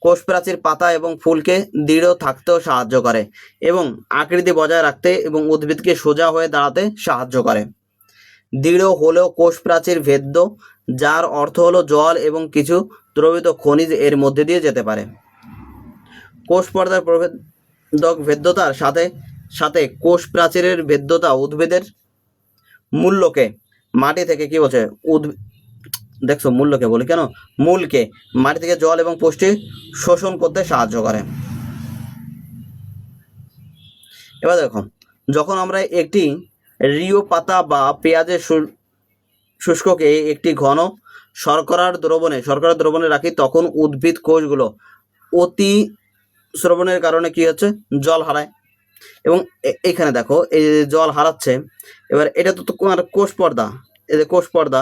কোষ প্রাচীর পাতা এবং ফুলকে দৃঢ় থাকতেও সাহায্য করে এবং আকৃতি বজায় রাখতে এবং উদ্ভিদকে সোজা হয়ে দাঁড়াতে সাহায্য করে। দৃঢ় হলেও কোষ প্রাচীর ভেদ্য, যার অর্থ হলো জল এবং কিছু দ্রবীভূত খনিজ এর মধ্যে দিয়ে যেতে পারে। কোষ পর্দার প্রভেদক ভেদ্যতার সাথে সাথে কোষ প্রাচীরের ভেদ্যতা উদ্ভিদের মূল্যকে মাটি থেকে কি বলছে? দেখছো, মূল্যকে বলি কেন? মূলকে মাটি থেকে জল এবং পুষ্টি শোষণ করতে সাহায্য করে। এবার দেখো, যখন আমরা একটি রিও পাতা বা পেঁয়াজের শুষ্ককে একটি ঘন শর্করার দ্রবণে রাখি, তখন উদ্ভিদ কোষগুলো অতি শ্রবণের কারণে কি হচ্ছে? জল হারায়। এবং এখানে দেখো, এই যে জল হারাচ্ছে, এবার এটা তো তোমার কোষ পর্দা, এই যে কোষ পর্দা,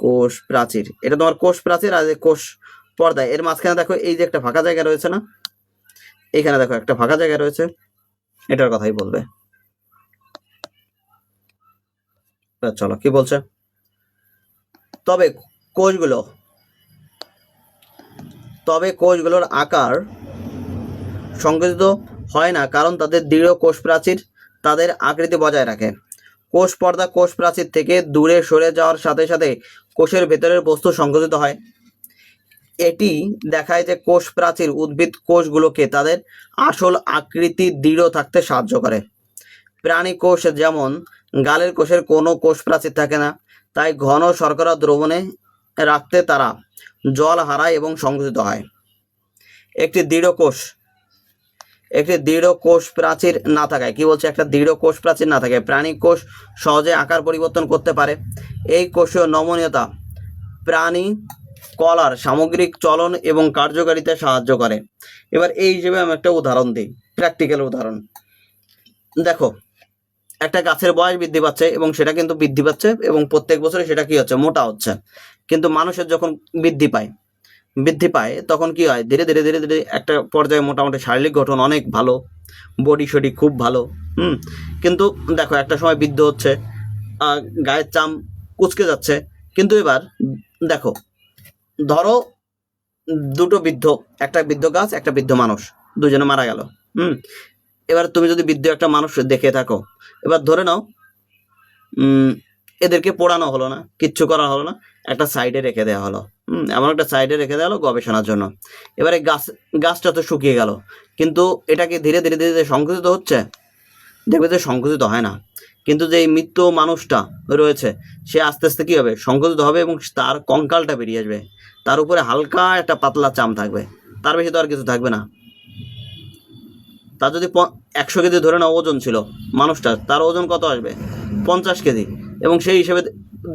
কোষ প্রাচীর, এটা তোমার কোষ প্রাচীর, আর কোষ পর্দা, এর মাঝখানে দেখো এই যে একটা ফাঁকা জায়গা রয়েছে না? এখানে দেখো একটা ফাঁকা জায়গা রয়েছে, এটার কথাই বলবে। চলো, কি বলছে? তবে কোষগুলো, তবে কোষগুলোর আকার সংকুচিত হয় না, কারণ তাদের দৃঢ় কোষ প্রাচীর তাদের আকৃতি বজায় রাখে। কোষ পর্দা কোষ প্রাচীর থেকে দূরে সরে যাওয়ার সাথে সাথে কোষের ভেতরের বস্তু সংকুচিত হয়। এটি দেখায় যে কোষ প্রাচীর উদ্ভিদ কোষগুলোকে তাদের আসল আকৃতি দৃঢ় থাকতে সাহায্য করে। প্রাণী কোষ যেমন গালের কোষের কোনো কোষ প্রাচীর থাকে না, তাই ঘন শর্করা দ্রবণে রাখতে তারা জল হারায় এবং সংকুচিত হয়। একটি দৃঢ় কোষ প্রাচীর না থাকায়, কি বলছে, একটা দৃঢ় কোষ প্রাচীর না থাকে প্রাণী কোষ সহজে আকার পরিবর্তন করতে পারে। এই কোষীয় নমনীয়তা প্রাণী কলার সামগ্রিক চলন এবং কার্যকারিতায় সাহায্য করে। এবার এই হিসেবে আমি একটা উদাহরণ দিই, প্র্যাকটিক্যাল উদাহরণ। দেখো, একটা গাছের বয়স বৃদ্ধি পাচ্ছে এবং সেটা কিন্তু বৃদ্ধি পাচ্ছে এবং প্রত্যেক বছরে সেটা কি হচ্ছে, মোটা হচ্ছে। কিন্তু মানুষের যখন বৃদ্ধি পায় তখন কি হয়, ধীরে ধীরে ধীরে ধীরে একটা পর্যায়ে মোটামুটি শারীরিক গঠন অনেক ভালো, বডি শডি খুব ভালো, কিন্তু দেখো একটা সময় বৃদ্ধ হচ্ছে, গায়ের চাম কুচকে যাচ্ছে। কিন্তু এবার দেখো, ধরো দুটো বৃদ্ধ, একটা বৃদ্ধ গাছ একটা বৃদ্ধ মানুষ, দুজনে মারা গেল। এবার তুমি যদি বৃদ্ধ একটা মানুষ দেখে থাকো, এবার ধরে নাও এদেরকে পোড়ানো হলো না, কিচ্ছু করা হলো না, একটা সাইডে রেখে দেওয়া হলো। এমন একটা সাইডে রেখে দেওয়া হলো গবেষণার জন্য। এবারে গাছটা তো শুকিয়ে গেল, কিন্তু এটাকে ধীরে ধীরে ধীরে ধীরে সংকুচিত হচ্ছে, দেখবে যে সংকুচিত হয় না। কিন্তু যে মৃত মানুষটা রয়েছে সে আস্তে আস্তে কি হবে, সংকুচিত হবে এবং তার কঙ্কালটা বেরিয়ে আসবে, তার উপরে হালকা একটা পাতলা চাম থাকবে, তার বেশি তো আর কিছু থাকবে না। তার যদি 100 কেজি ধরে নাও ওজন ছিল মানুষটার, তার ওজন কত আসবে, 50 কেজি। এবং সেই হিসেবে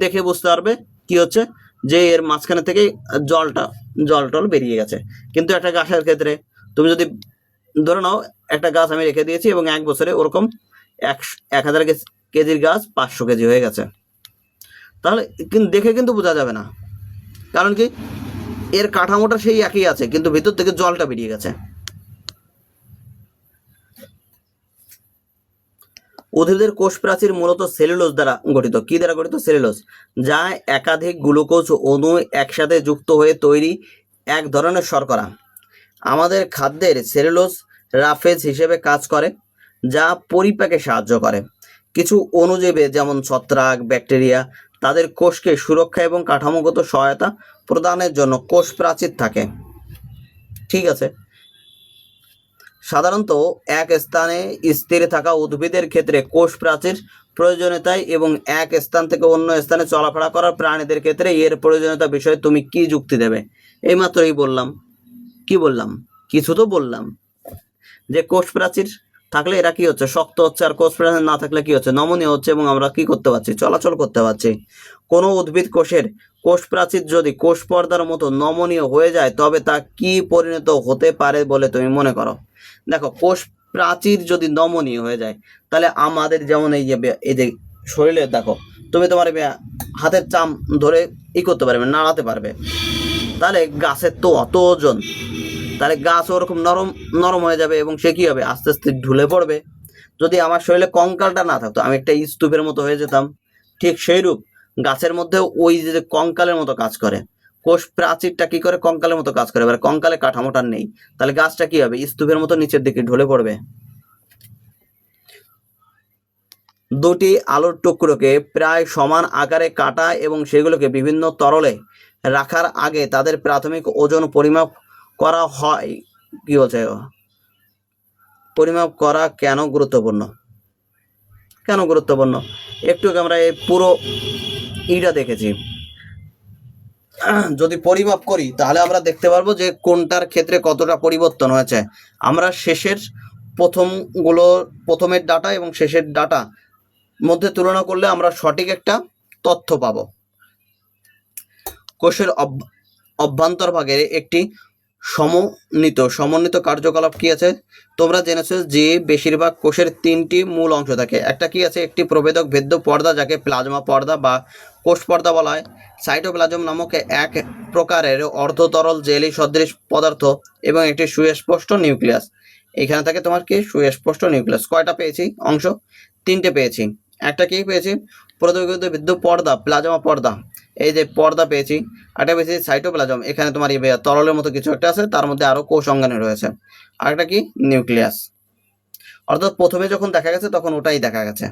দেখে বুঝতে পারবে কি হচ্ছে, যে এর মাঝখানে থেকেই জল টল বেরিয়ে গেছে। কিন্তু একটা গাছের ক্ষেত্রে তুমি যদি ধরে নাও, একটা গাছ আমি রেখে দিয়েছি এবং 1 বছরে ওরকম 1000 কেজির গাছ 500 কেজি হয়ে গেছে, তাহলে কিন্তু দেখে কিন্তু বোঝা যাবে না, কারণ কি এর কাঠামোটা সেই একই আছে, কিন্তু ভিতর থেকে জলটা বেরিয়ে গেছে। উদ্ভিদের কোষ প্রাচীর মূলত সেলুলোজ দ্বারা গঠিত। কি দ্বারা গঠিত? সেলুলোজ, যা একাধিক গ্লুকোজ অণু একসাথে যুক্ত হয়ে তৈরি এক ধরনের শর্করা। আমাদের খাদ্যের সেলুলোজ রাফেজ হিসেবে কাজ করে, যা পরিপাকে সাহায্য করে। কিছু অণুজীবে যেমন ছত্রাক, ব্যাকটেরিয়া, তাদের কোষকে সুরক্ষা এবং কাঠামোগত সহায়তা প্রদানের জন্য কোষ প্রাচীর থাকে। ঠিক আছে, সাধারণত এক স্থানে স্থির থাকা উদ্ভিদের ক্ষেত্রে কোষ প্রাচীর প্রয়োজনীয়তায় এবং এক স্থান থেকে অন্য স্থানে চলাফেরা করার প্রাণীদের ক্ষেত্রে এর প্রয়োজনীয়তা বিষয়ে তুমি কি যুক্তি দেবে? এইমাত্রই বললাম, কি বললাম, কিছু তো বললাম, যে কোষ প্রাচীর থাকলে এরা কি হচ্ছে, শক্ত হচ্ছে, আর কোষ প্রাচীর না থাকলে কি হচ্ছে, নমনীয় হচ্ছে এবং আমরা কি করতে পারছি, চলাচল করতে পারছি। কোনো উদ্ভিদ কোষের কোষ প্রাচীর যদি কোষ পর্দার মতো নমনীয় হয়ে যায় তবে তা কি পরিণত হতে পারে বলে তুমি মনে করো? দেখো, কোষ প্রাচীর যদি নমনীয় হয়ে যায় তাহলে আমাদের যেমন এই যে শরীরে দেখো, তুমি তোমার হাতের চাম ধরে করতে পারবে, নাড়াতে পারবে। তাহলে গাছের তো অত ওজন, তাহলে গাছ ওরকম নরম হয়ে যাবে এবং সে কি হবে, আস্তে আস্তে ঢুলে পড়বে। যদি আমার শরীরে কঙ্কালটা না থাকতো, আমি একটা স্তূপের মতো হয়ে যেতাম। ঠিক সেইরূপ গাছের মধ্যে ওই যে কঙ্কালের মতো কাজ করে, কোষ প্রাচীরটা কি করে, কঙ্কালের মতো কাজ করে। এবার কঙ্কালে কাঠামোটা নেই, তাহলে গাছটা কি হবে, স্তূপের মতো নিচের দিকে ঢলে পড়বে। দুটি আলুর টুকরোকে প্রায় সমান আকারে কাটা এবং সেগুলোকে বিভিন্ন তরলে রাখার আগে তাদের প্রাথমিক ওজন পরিমাপ করা হয়। কি বলছে, পরিমাপ করা কেন গুরুত্বপূর্ণ? একটু আমরা এই পুরো ইটা দেখেছি, যদি পরিমাপ করি তাহলে আমরা দেখতে পারবো যে কোনটার ক্ষেত্রে কতটা পরিবর্তন হয়েছে। আমরা প্রথমের ডাটা এবং শেষের ডাটা মধ্যে তুলনা করলে আমরা সঠিক একটা তথ্য পাবো। কোষের অভ্যন্তরভাগের একটি সমন্বিত কার্যকলাপ কি আছে? তোমরা জেনেছো যে বেশিরভাগ কোষের 3টি মূল অংশ থাকে। একটা কি আছে, একটি প্রবেদক ভেদ্য পর্দা যাকে প্লাজমা পর্দা বা কোষ পর্দা বলা হয়, সাইটোপ্লাজম নামক এক প্রকারের অর্ধতরল জেলি সদৃশ পদার্থ এবং একটি সুস্পষ্ট নিউক্লিয়াস। এখানে থাকে তোমার কি, সুস্পষ্ট নিউক্লিয়াস। কয়টা পেয়েছি অংশ? 3টে পেয়েছি। একটা কি পেয়েছি, প্রবেদক ভেদ্য পর্দা, প্লাজমা পর্দা, এই যে পর্দা পেয়েছি, আরেকটা পেয়েছি সাইটোপ্লাজম, এখানে তোমার এই তরলের মতো কিছু একটা আছে, তার মধ্যে আরো কোষ অঙ্গাণু রয়েছে, আরেকটা কি নিউক্লিয়াস। অর্থাৎ প্রথমে যখন দেখা গেছে তখন ওটাই দেখা গেছে।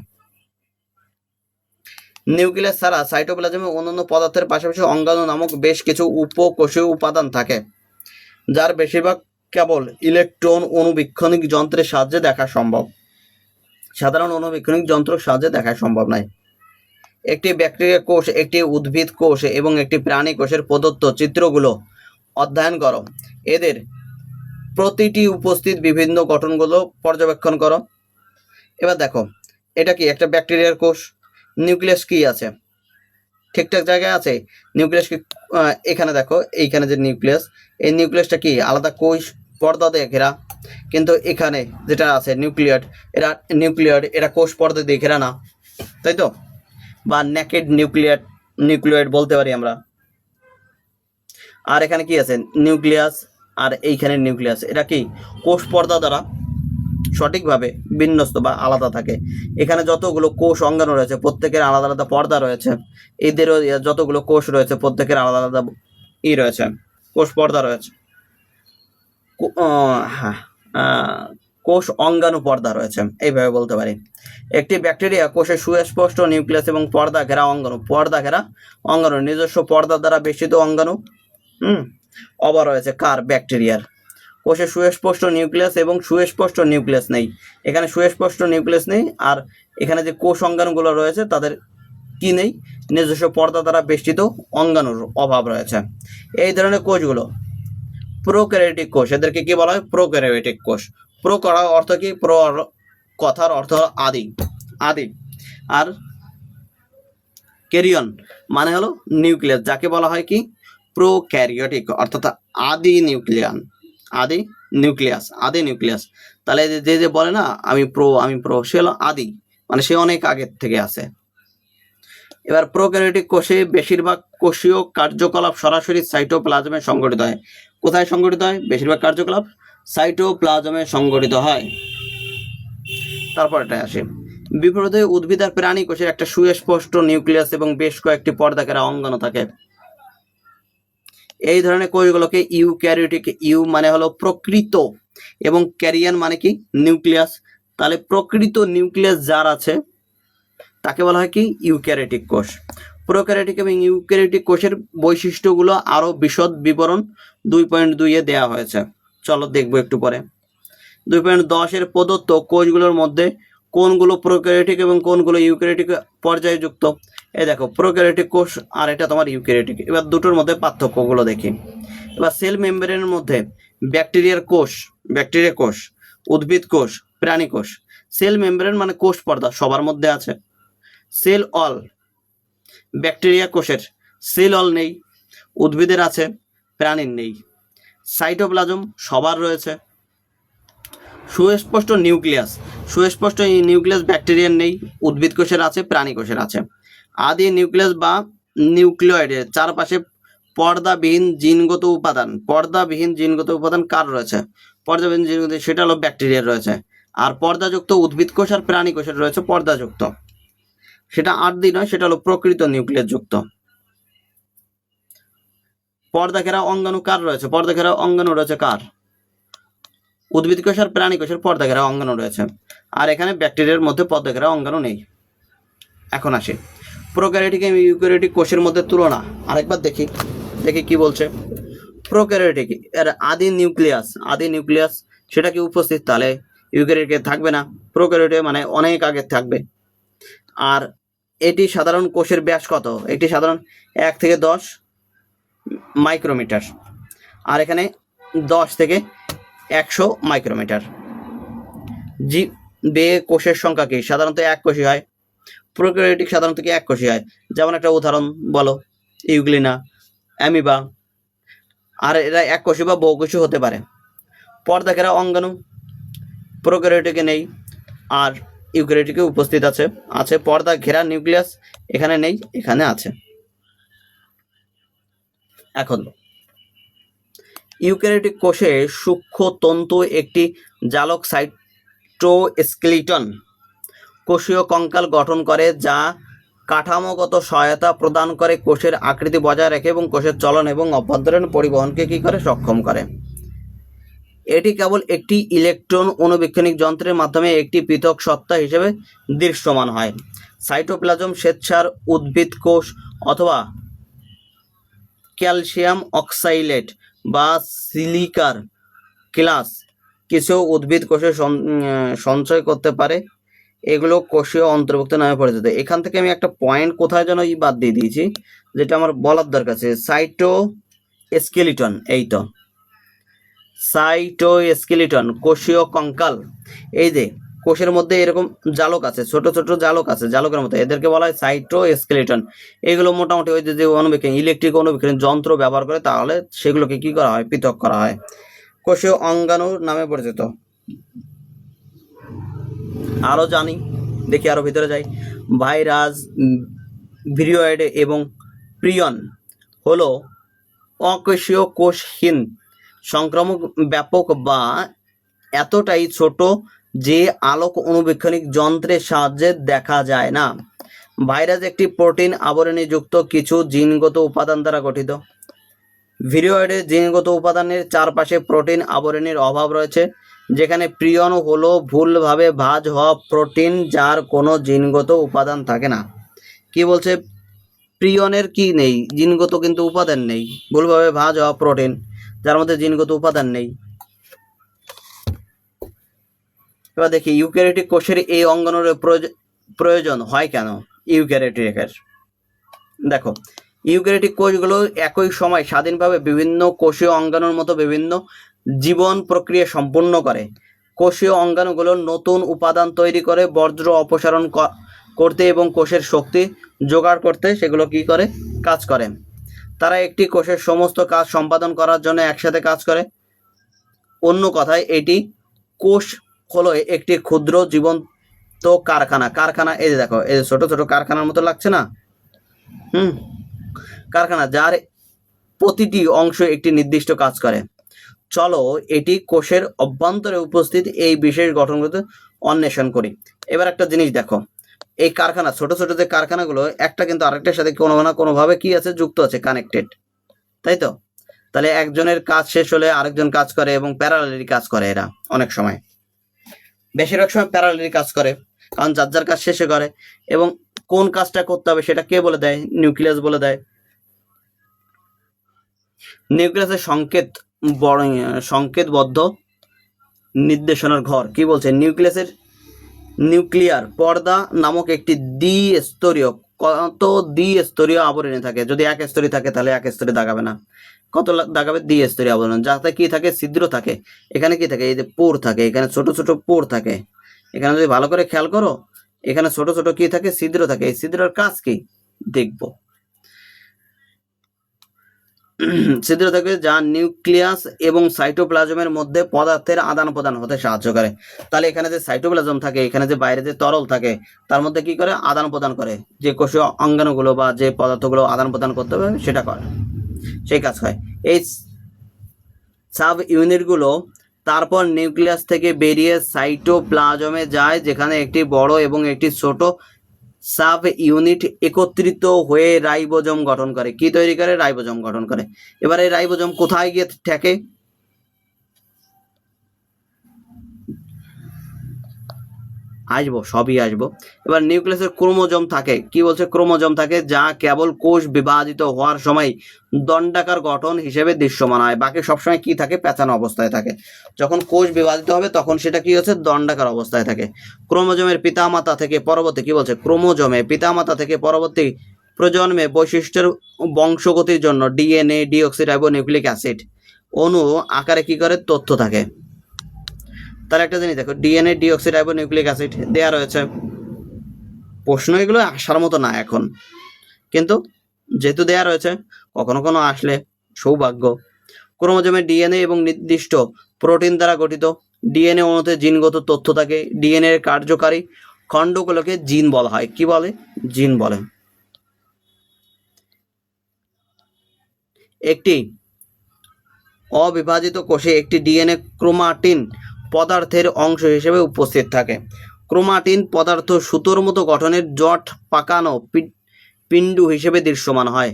নিউক্লিয়াস ছাড়া সাইটোপ্লাজমে অন্যান্য পদার্থের পাশাপাশি অঙ্গাণু নামক বেশ কিছু উপকোষীয় উপাদান থাকে, যার বেশিরভাগ কেবল ইলেকট্রন অণুবীক্ষণিক যন্ত্রের সাহায্যে দেখা সম্ভব। সাধারণ অণুবীক্ষণিক যন্ত্রের সাহায্যে দেখা সম্ভব নয়। একটি ব্যাকটেরিয়া কোষ, একটি উদ্ভিদ কোষ এবং একটি প্রাণী কোষের প্রদত্ত চিত্রগুলো অধ্যয়ন করো। এদের প্রতিটি উপস্থিত বিভিন্ন গঠনগুলো পর্যবেক্ষণ করো। এবার দেখো, এটা কি একটা ব্যাকটেরিয়ার কোষ, নিউক্লিয়াস কি আছে, ঠিকঠাক জায়গায় আছে। নিউক্লিয়াস কি এখানে দেখো, এইখানে যে নিউক্লিয়াস, এই নিউক্লিয়াসটা কি আলাদা কোষ পর্দা দিয়ে ঘেরা, কিন্তু এখানে যেটা আছে নিউক্লিয়ার এরা কোষ পর্দা দিয়ে ঘেরা না, তাই তো, বা নেকেড নিউক্লিয়েড বলতে পারি আমরা। আর এখানে কি আছে নিউক্লিয়াস, আর এইখানে নিউক্লিয়াস, এটা কি কোষ পর্দা দ্বারা সঠিকভাবে বিন্যস্ত বা আলাদা থাকে। এখানে যতগুলো কোষ অঙ্গাণু রয়েছে প্রত্যেকের আলাদা আলাদা পর্দা রয়েছে, এদেরও যতগুলো কোষ রয়েছে প্রত্যেকের আলাদা আলাদা রয়েছে, কোষ পর্দা রয়েছে, হ্যাঁ, কোষ অঙ্গাণু পর্দা রয়েছে, এইভাবে বলতে পারি। একটি ব্যাকটেরিয়া কোষের সুস্পষ্ট নিউক্লিয়াস এবং পর্দা ঘেরা অঙ্গাণু নিজস্ব পর্দা দ্বারা বেষ্টিত অঙ্গাণু অবা রয়েছে কার, ব্যাকটেরিয়ার। কোষের সুস্পষ্ট নিউক্লিয়াস এবং সুস্পষ্ট নিউক্লিয়াস নেই, এখানে সুস্পষ্ট নিউক্লিয়াস নেই, আর এখানে যে কোষ অঙ্গাণুগুলো রয়েছে তাদের কি নেই, নিজস্ব পর্দা দ্বারা বেষ্টিত অঙ্গাণুর অভাব রয়েছে। এই ধরনের কোষগুলো প্রোক্যারিওটিক কোষ, এদেরকে কি বলা হয়, প্রোক্যারিওটিক কোষ। প্রো করার অর্থ কি, প্রো কথার অর্থ আদি, আর ক্যারিয়ন মানে হলো নিউক্লিয়াস, যাকে বলা হয় কি প্রোক্যারিওটিক, অর্থাৎ আদি নিউক্লিয়াস। তাহলে যে বলে না আমি প্রো, সে হলো আদি, মানে সে অনেক আগের থেকে আছে। এবার প্রোক্যারিওটিক কোষে বেশিরভাগ কোষীয় কার্যকলাপ সরাসরি সাইটোপ্লাজমে সংঘটিত হয়। কোথায় সংঘটিত হয়, বেশিরভাগ কার্যকলাপ সাইটোপ্লাজমে সংঘটিত হয়। তারপর এটা আসে বিপরীতে উদ্ভিদ আর প্রাণী কোষের একটা সুস্পষ্ট নিউক্লিয়াস এবং বেশ কয়েকটি পর্দা ঘেরা অঙ্গাণু থাকে। এই ধরনের কোষগুলোকে ইউক্যারিওটিক, ইউ মানে হলো প্রকৃত এবং ক্যারিয়ান মানে কি নিউক্লিয়াস। তাহলে প্রকৃত নিউক্লিয়াস যার আছে তাকে বলা হয় কি ইউক্যারিওটিক কোষ। প্রোক্যারিওটিক এবং ইউক্যারিওটিক কোষের বৈশিষ্ট্যগুলো আরো বিশদ বিবরণ 2.2 দেওয়া হয়েছে, চলো দেখবো একটু পরে। 2.10 এর প্রদত্ত কোষগুলোর মধ্যে কোনগুলো প্রোক্যারিওটিক এবং কোনগুলো ইউক্যারিওটিক পর্যায়ে যুক্ত। এই দেখো প্রোক্যারিওটিক কোষ আর এটা তোমার ইউক্যারিওটিক। এবার দুটোর মধ্যে পার্থক্যগুলো দেখি। এবার সেল মেমব্রেনের মধ্যে ব্যাকটেরিয়া কোষ, উদ্ভিদ কোষ, প্রাণী কোষ। সেল মেমব্রেন মানে কোষ পর্দা সবার মধ্যে আছে। সেল অল, ব্যাকটেরিয়া কোষের সেল অল নেই, উদ্ভিদের আছে, প্রাণীর নেই। সাইটোপ্লাজম সবার রয়েছে। সুস্পষ্ট নিউক্লিয়াস ব্যাকটেরিয়ার নেই, উদ্ভিদ কোষের আছে, প্রাণী কোষের আছে। আদি নিউক্লিয়াস বা নিউক্লিয়েডের চারপাশে পর্দাবিহীন জিনগত উপাদান কার রয়েছে, সেটা হলো ব্যাকটেরিয়ার রয়েছে। আর পর্দাযুক্ত উদ্ভিদ কোষ আর প্রাণী কোষের রয়েছে পর্দাযুক্ত, সেটা আদি নয়, সেটা হলো প্রকৃত নিউক্লিয়াস যুক্ত। পর্দা ঘেরা অঙ্গাণু কার রয়েছে, পর্দা ঘেরা অঙ্গাণু রয়েছে কার, উদ্ভিদ কোষ আর প্রাণী কোষের পর্দা ঘেরা অঙ্গাণু রয়েছে। আর এখানে ব্যাকটেরিয়ার মধ্যে পর্দা ঘেরা অঙ্গাণু নেই। এখন আসে প্রোক্যারিওটিক এবং ইউক্যারিওটিক কোষের মধ্যে তুলনা। আরেকবার দেখি কি বলছে। প্রোক্যারিওটিক এর আদি নিউক্লিয়াস সেটা কি উপস্থিত, তাহলে ইউক্যারিওটিকে থাকবে না, প্রোক্যারিওটিক মানে অনেক আগে থাকবে। আর এটি সাধারণ কোষের ব্যাস কত, এটি সাধারণ 1 থেকে 10 মাইক্রোমিটার, আর এখানে 10 থেকে 100 মাইক্রোমিটার। কোষের সংখ্যা কি, সাধারণত 1 কোষী হয়। প্রোক্যারিওটিক সাধারণত কি 1 কোষী হয়। যেমন একটা উদাহরণ বলো, ইউগ্লিনা, অ্যামিবা। আর এরা 1 কোষী বা বহুকোষী হতে পারে। পর্দা ঘেরা অঙ্গাণু প্রোক্যারিওটিকে নেই, আর ইউক্যারিওটিকে উপস্থিত আছে। পর্দা ঘেরা নিউক্লিয়াস এখানে নেই, এখানে আছে। এখন ইউক্যারিওটিক কোষে সূক্ষ্ম তন্তু একটি জালক সাইটোস্কেলিটন কোষীয় কঙ্কাল গঠন করে, যা কাঠামোগত সহায়তা প্রদান করে, কোষের আকৃতি বজায় রাখে এবং কোষের চলন এবং অভ্যন্তরীণ পরিবহনকে কি করে, সক্ষম করে। এটি কেবল একটি ইলেকট্রন অণুবীক্ষণিক যন্ত্রের মাধ্যমে একটি পৃথক সত্তা হিসেবে দৃশ্যমান হয়। সাইটোপ্লাজম শ্বেতসার, উদ্ভিদ কোষ অথবা ক্যালসিয়াম অক্সাইলেট বা সিলিকার ক্লাস কিছু উদ্ভিদ কোষে সঞ্চয় করতে পারে। এগুলো কোষীয় অন্তর্ভুক্ত নামে পরিচিত। এখান থেকে আমি একটা পয়েন্ট কোথায় যেন বাদ দিয়ে দিয়েছি, যেটা আমার বলার দরকার আছে। সাইটোস্কেলিটন, এই তো সাইটোস্কেলিটন, কোষীয় কঙ্কাল। এই যে কোষের মধ্যে এরকম জালক আছে, ছোট ছোট জালক আছে, জালকের মতো, এদেরকে বলা হয় সাইটোস্কেলিটন। এগুলো মোটামুটি ওই যে অণুবীক্ষণ, ইলেকট্রিক অণুবীক্ষণ যন্ত্র ব্যবহার করে, তাহলে সেগুলোকে কি করা হয়, পৃথক করা হয়। কোষীয় অঙ্গাণু নামে পরিচিত। আরো জানি, দেখি আরো ভিতরে যাই। ভাইরাস, ভিরিওয়েড এবং প্রিয়ন হলো অকোষীয় কোষহীন সংক্রামক, ব্যাপক বা এতটাই ছোট যে আলোক অণুবীক্ষণিক যন্ত্রের সাহায্যে দেখা যায় না। ভাইরাস একটি প্রোটিন আবরণী যুক্ত কিছু জিনগত উপাদান দ্বারা গঠিত। ভিরিওয়েডের জিনগত উপাদানের চারপাশে প্রোটিন আবরণীর অভাব রয়েছে, যেখানে প্রিয়ন হলো ভুলভাবে ভাঁজ হওয়া প্রোটিন যার কোনো জিনগত উপাদান থাকে না। কি বলছে, প্রিয়নের কি নেই, জিনগত কিন্তু উপাদান নেই, ভুলভাবে ভাঁজ হওয়া প্রোটিন যার মধ্যে জিনগত উপাদান নেই। এবার দেখি ইউক্যারিওটিক কোষের এই অঙ্গাণুর প্রয়োজন হয় কেন। ইউক্যারিওটিকের দেখো, ইউক্যারিওটিক কোষগুলো একই সময় স্বাধীনভাবে বিভিন্ন কোষীয় অঙ্গাণুর মতো বিভিন্ন জীবন প্রক্রিয়া সম্পন্ন করে। কোষীয় অঙ্গাণুগুলো নতুন উপাদান তৈরি করে, বর্জ্য অপসারণ করতে এবং কোষের শক্তি জোগাড় করতে সেগুলো কি করে, কাজ করে। তারা একটি কোষের সমস্ত কাজ সম্পাদন করার জন্য একসাথে কাজ করে। অন্য কথায় এটি কোষ হলো একটি ক্ষুদ্র জীবন্ত কারখানা। এই যে দেখো, এই যে ছোট ছোট কারখানার মতো লাগছে না, কারখানা, যার প্রতিটি অংশ একটি নির্দিষ্ট কাজ করে। চলো এটি কোষের অভ্যন্তরে উপস্থিত এই বিশেষ গঠনগুলো অন্বেষণ করি। এবার একটা জিনিস দেখো, এই কারখানা, ছোট ছোট যে কারখানাগুলো, একটা কিন্তু আরেকটার সাথে কোনো না কোনোভাবে কি আছে, যুক্ত আছে, কানেক্টেড, তাই তো? তাহলে একজনের কাজ শেষ হলে আরেকজন কাজ করে এবং প্যারালালি কাজ করে। এরা অনেক সময়, বেশিরভাগ সময় প্যারালালি কাজ করে, কারণ যার যার কাজ শেষে করে। এবং কোন কাজটা করতে হবে সেটা কে বলে দেয়, নিউক্লিয়াস বলে দেয়। নিউক্লিয়াসের সংকেতবদ্ধ নির্দেশনার ঘর। কি বলছে, নিউক্লিয়ার পর্দা নামক একটি দ্বিস্তরীয়, কত দ্বিস্তরীয় আবরণী থাকে। যদি এক স্তরী থাকে তাহলে এক স্তরে দাগাবে না, কত দাগাবে, দ্বিস্তরীয় আবরণ, যাতে কি থাকে, ছিদ্র থাকে। এখানে কি থাকে, এই যে পোর থাকে, এখানে ছোট ছোট পোর থাকে। এখানে যদি ভালো করে খেয়াল করো, এখানে ছোট ছোট কি থাকে, ছিদ্র থাকে। এই ছিদ্রের কাজ কি দেখবো। ছিদ্র থাকে যা নিউক্লিয়াস এবং সাইটোপ্লাজমের মধ্যে পদার্থের আদান প্রদান হতে সাহায্য করে। তাহলে এখানে যে সাইটোপ্লাজম থাকে, এখানে যে বাইরে যে তরল থাকে, তার মধ্যে কি করে, আদান প্রদান করে। যে কোষীয় অঙ্গাণুগুলো বা যে পদার্থগুলো আদান প্রদান করতে হবে সেটা করে, সেই কাজ হয়। এই সাব ইউনিটগুলো তারপর নিউক্লিয়াস থেকে বেরিয়ে সাইটোপ্লাজমে যায়, যেখানে একটি বড় এবং একটি ছোট সাব ইউনিট একত্রিত হয়ে রাইবোজোম গঠন করে। কি তৈরি করে, রাইবোজোম গঠন করে। এবার এই রাইবোজোম কোথায় গিয়ে ঠেকে, আসবো, সবই আসবো। এবার নিউক্লিয়াসের ক্রোমোজোম থাকে। কি বলছে, ক্রোমোজোম থাকে যা কেবল কোষ বিভাজিত হওয়ার সময় দণ্ডাকার গঠন হিসেবে দৃশ্যমান হয়। বাকি সবসময় কি থাকে, পেঁচানো অবস্থায় থাকে। যখন কোষ বিভাজিত হবে তখন সেটা কি হচ্ছে, দণ্ডাকার অবস্থায় থাকে। ক্রোমোজোমের পিতামাতা থেকে পরবর্তী, কি বলছে, ক্রোমোজোমে পিতামাতা থেকে পরবর্তী প্রজন্মে বৈশিষ্ট্যের বংশগতির জন্য ডিএনএ, ডিঅক্সিরাইবোনিউক্লিক অ্যাসিড অণু আকারে কি করে, তথ্য থাকে। তার একটা জিনিস দেখো, ডিএনএ, ডিঅক্সিরাইবোনিউক্লিক অ্যাসিড দেয়া রয়েছে। প্রশ্ন এগুলো আসার মতো না এখন, কিন্তু যেহেতু দেয়া রয়েছে, কখনো কোনো আসলে সৌভাগ্য। ক্রোমোজোমে ডিএনএ এবং নির্দিষ্ট প্রোটিন দ্বারা গঠিত। ডিএনএ অণুতে জিনগত তথ্য থাকে। ডিএনএ এর কার্যকারী খণ্ডগুলোকে জিন বলা হয়। কি বলে, জিন বলে। একটি অবিভাজিত কোষে একটি ডিএনএ ক্রোমাটিন পদার্থের অংশ হিসেবে উপস্থিত থাকে। ক্রোমাটিন পদার্থ সুতোর মতো গঠনের, জট পাকানো পিণ্ড হিসেবে দৃশ্যমান হয়।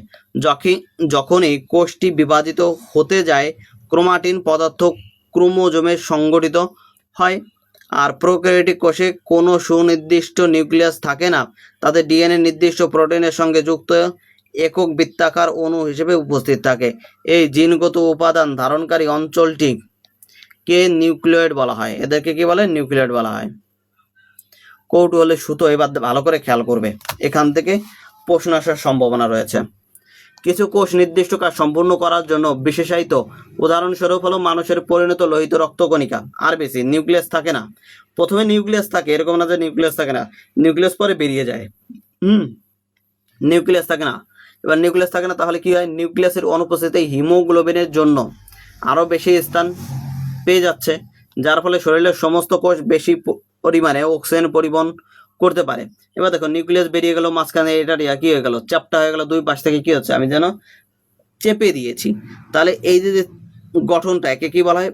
যখনই কোষটি বিভাজিত হতে যায় ক্রোমাটিন পদার্থ ক্রোমোজোমে সংগঠিত হয়। আর প্রোক্যারিওটিক কোষে কোনো সুনির্দিষ্ট নিউক্লিয়াস থাকে না, তাদের ডিএনএ নির্দিষ্ট প্রোটিনের সঙ্গে যুক্ত একক বৃত্তাকার অণু হিসেবে উপস্থিত থাকে। এই জিনগত উপাদান ধারণকারী অঞ্চলটিকে নিউক্লিয়েড বলা হয়। এদেরকে কি বলে? নিউক্লিয়েড বলা হয়। কৌতূহলের সুতো এবার ভালো করে খেয়াল করবে, এখান থেকে প্রশ্ন আসার সম্ভাবনা রয়েছে। কিছু কোষ নির্দিষ্ট কাজ সম্পূর্ণ করার জন্য বিশেষায়িত। উদাহরণস্বরূপ হলো মানুষের পরিণত লোহিত রক্তকণিকা, আর বেশি নিউক্লিয়াস থাকে না। প্রথমে নিউক্লিয়াস থাকে, এরকম না যে নিউক্লিয়াস থাকে না, নিউক্লিয়াস পরে বেরিয়ে যায়। নিউক্লিয়াস থাকে না। এবার নিউক্লিয়াস থাকে না, তাহলে কি হয়? নিউক্লিয়াসের অনুপস্থিতিতে হিমোগ্লোবিনের জন্য আরও বেশি স্থান পেয়ে যাচ্ছে, যার ফলে শরীরের সমস্ত কোষ বেশি পরিমাণে অক্সিজেন পরিবহন করতে পারে। এবার দেখো নিউক্লিয়াস বেরিয়ে গেল, মাঝখানে এটা কি হয়ে গেল? চ্যাপ্টা হয়ে গেল, দুই পাশ থেকে কি হচ্ছে? আমি যেন চেপে দিয়েছি। তাহলে এই যে গঠনটা, একে কি বলা হয়?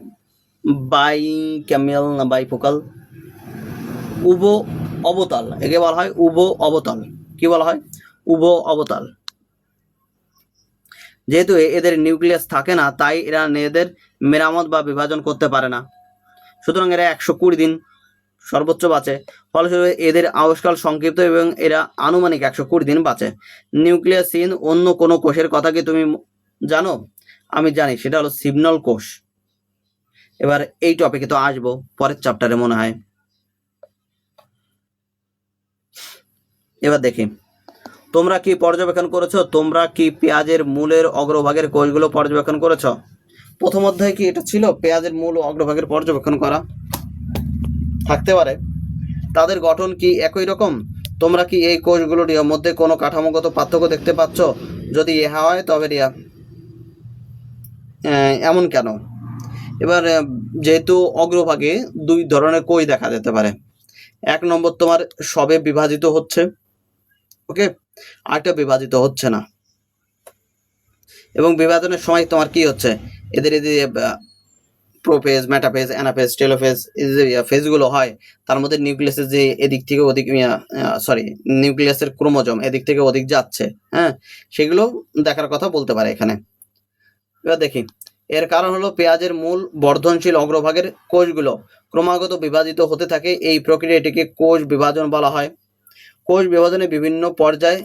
বাইক্যামেল না বাইফোকাল? উভ অবতল, একে বলা হয় উভ অবতল। কি বলা হয়? উভ অবতল। যেহেতু এদের নিউক্লিয়াস থাকে না, তাই এরা নিজেদের মেরামত বা বিভাজন করতে পারে না। সুতরাং এরা 120 দিন সর্বোচ্চ বাঁচে। ফলস্বরূপ এদের আয়ুষ্কাল সংক্ষিপ্ত এবং এরা আনুমানিক 120 দিন বাঁচে। নিউক্লিয়াসহীন অন্য কোনো কোষের কথা কি তুমি জানো? আমি জানি, সেটা হলো সিগন্যাল কোষ। এবার এই টপিকে তো আসবো পরের চ্যাপ্টারে মনে হয়। এবার দেখি তোমরা কি পর্যবেক্ষণ করেছো? তোমরা কি পেঁয়াজের মূলের অগ্রভাগের কোষগুলো পর্যবেক্ষণ করেছো? প্রথম অধ্যায়ে কি এটা ছিল? পেঁয়াজের মূল ও অগ্রভাগের পর্যবেক্ষণ করা থাকতে পারে। তাদের গঠন কি একই রকম? তোমরা কি এই কোষগুলোর মধ্যে কোনো কাঠামোগত পার্থক্য দেখতে পাচ্ছ? যদি ইহা হয় তবে এমন কেন? এবার যেহেতু অগ্রভাগে দুই ধরনের কোষ দেখা যেতে পারে। এক নম্বর তোমার সবে বিভাজিত হচ্ছে, ওকে, আরেকটা বিভাজিত হচ্ছে না। এবং বিভাজনের সময় তোমার কি হচ্ছে? এদের প্রোফেজ, মেটাফেজ, অ্যানাফেজ, টেলোফেজ, এই যে ফেজগুলো হয়, তার মধ্যে নিউক্লিয়াসের যে এদিক থেকে ওদিক নিউক্লিয়াসের ক্রোমোজোম এদিক থেকে ওদিক যাচ্ছে, হ্যাঁ, সেগুলো দেখার কথা বলতে পারে এখানে। এবার দেখি, এর কারণ হলো পেঁয়াজের মূল বর্ধনশীল অগ্রভাগের কোষগুলো ক্রমাগত বিভাজিত হতে থাকে। এই প্রক্রিয়াটিকে কোষ বিভাজন বলা হয়। কোষ বিভাজনে বিভিন্ন পর্যায়ে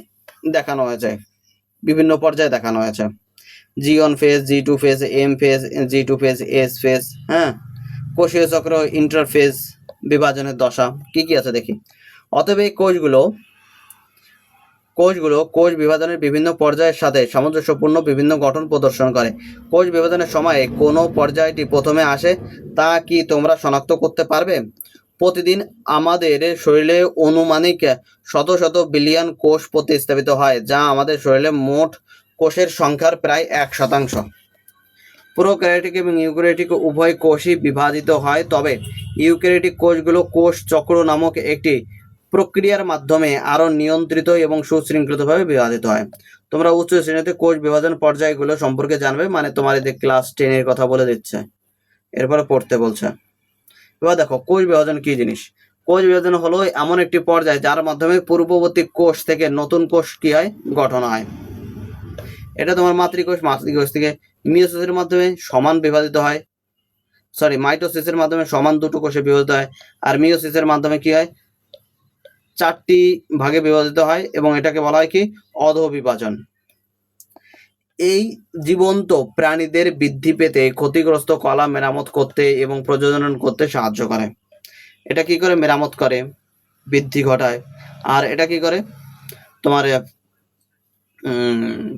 দেখানো হয়েছে। G1 phase, G2 phase, M phase, G2 phase, S phase, হ্যাঁ, কোষীয় চক্র, ইন্টারফেজ, বিভাজনের দশা কি কি আছে দেখি। অতএব এই কোষগুলো কোষ বিভাজনের বিভিন্ন পর্যায়ের সাথে সামঞ্জস্যপূর্ণ বিভিন্ন গঠন প্রদর্শন করে। কোষ বিভাজনের সময়ে কোনো পর্যায়টি প্রথমে আসে তা কি তোমরা শনাক্ত করতে পারবে? প্রতিদিন আমাদের শরীরে আনুমানিক শত শত বিলিয়ন কোষ প্রতিস্থাপিত হয়, যা আমাদের শরীরে মোট কোষের সংখ্যার প্রায় 1%। প্রোক্যারিওটিক এবং ইউক্যারিওটিক উভয় কোষই বিভাজিত হয়, তবে ইউক্যারিওটিক কোষগুলো কোষ চক্র নামক একটি প্রক্রিয়ার মাধ্যমে আরও নিয়ন্ত্রিত এবং সুশৃঙ্খলিতভাবে বিভাজিত হয়। তোমরা উচ্চ শ্রেণীতে কোষ বিভাজন পর্যায়গুলো সম্পর্কে জানবে, মানে তোমার এদের ক্লাস 10-এর কথা বলে দিচ্ছে, এরপরে পড়তে বলছে। এবার দেখো কোষ বিভাজন কি জিনিস। কোষ বিভাজন হলো এমন একটি পর্যায় যার মাধ্যমে পূর্ববর্তী কোষ থেকে নতুন কোষ কি হয়? গঠন হয়। এটা তোমার মাতৃকোষ থেকে মিয়োসিসের মাধ্যমে সমান বিভাজিত হয়, মাইটোসিসের মাধ্যমে সমান দুটো কোষে বিভাজিত হয়। আর মিয়োসিসের মাধ্যমে কি হয়? 4টি ভাগে বিভাজিত হয়, এবং এটাকে বলা হয় কি? অধঃবিভাজন। এই জীবন্ত প্রাণীদের বৃদ্ধি পেতে ক্ষতিগ্রস্ত কলা মেরামত করতে এবং প্রজনন করতে সাহায্য করে। এটা কি করে? মেরামত করে, বৃদ্ধি ঘটায়। আর এটা কি করে? তোমার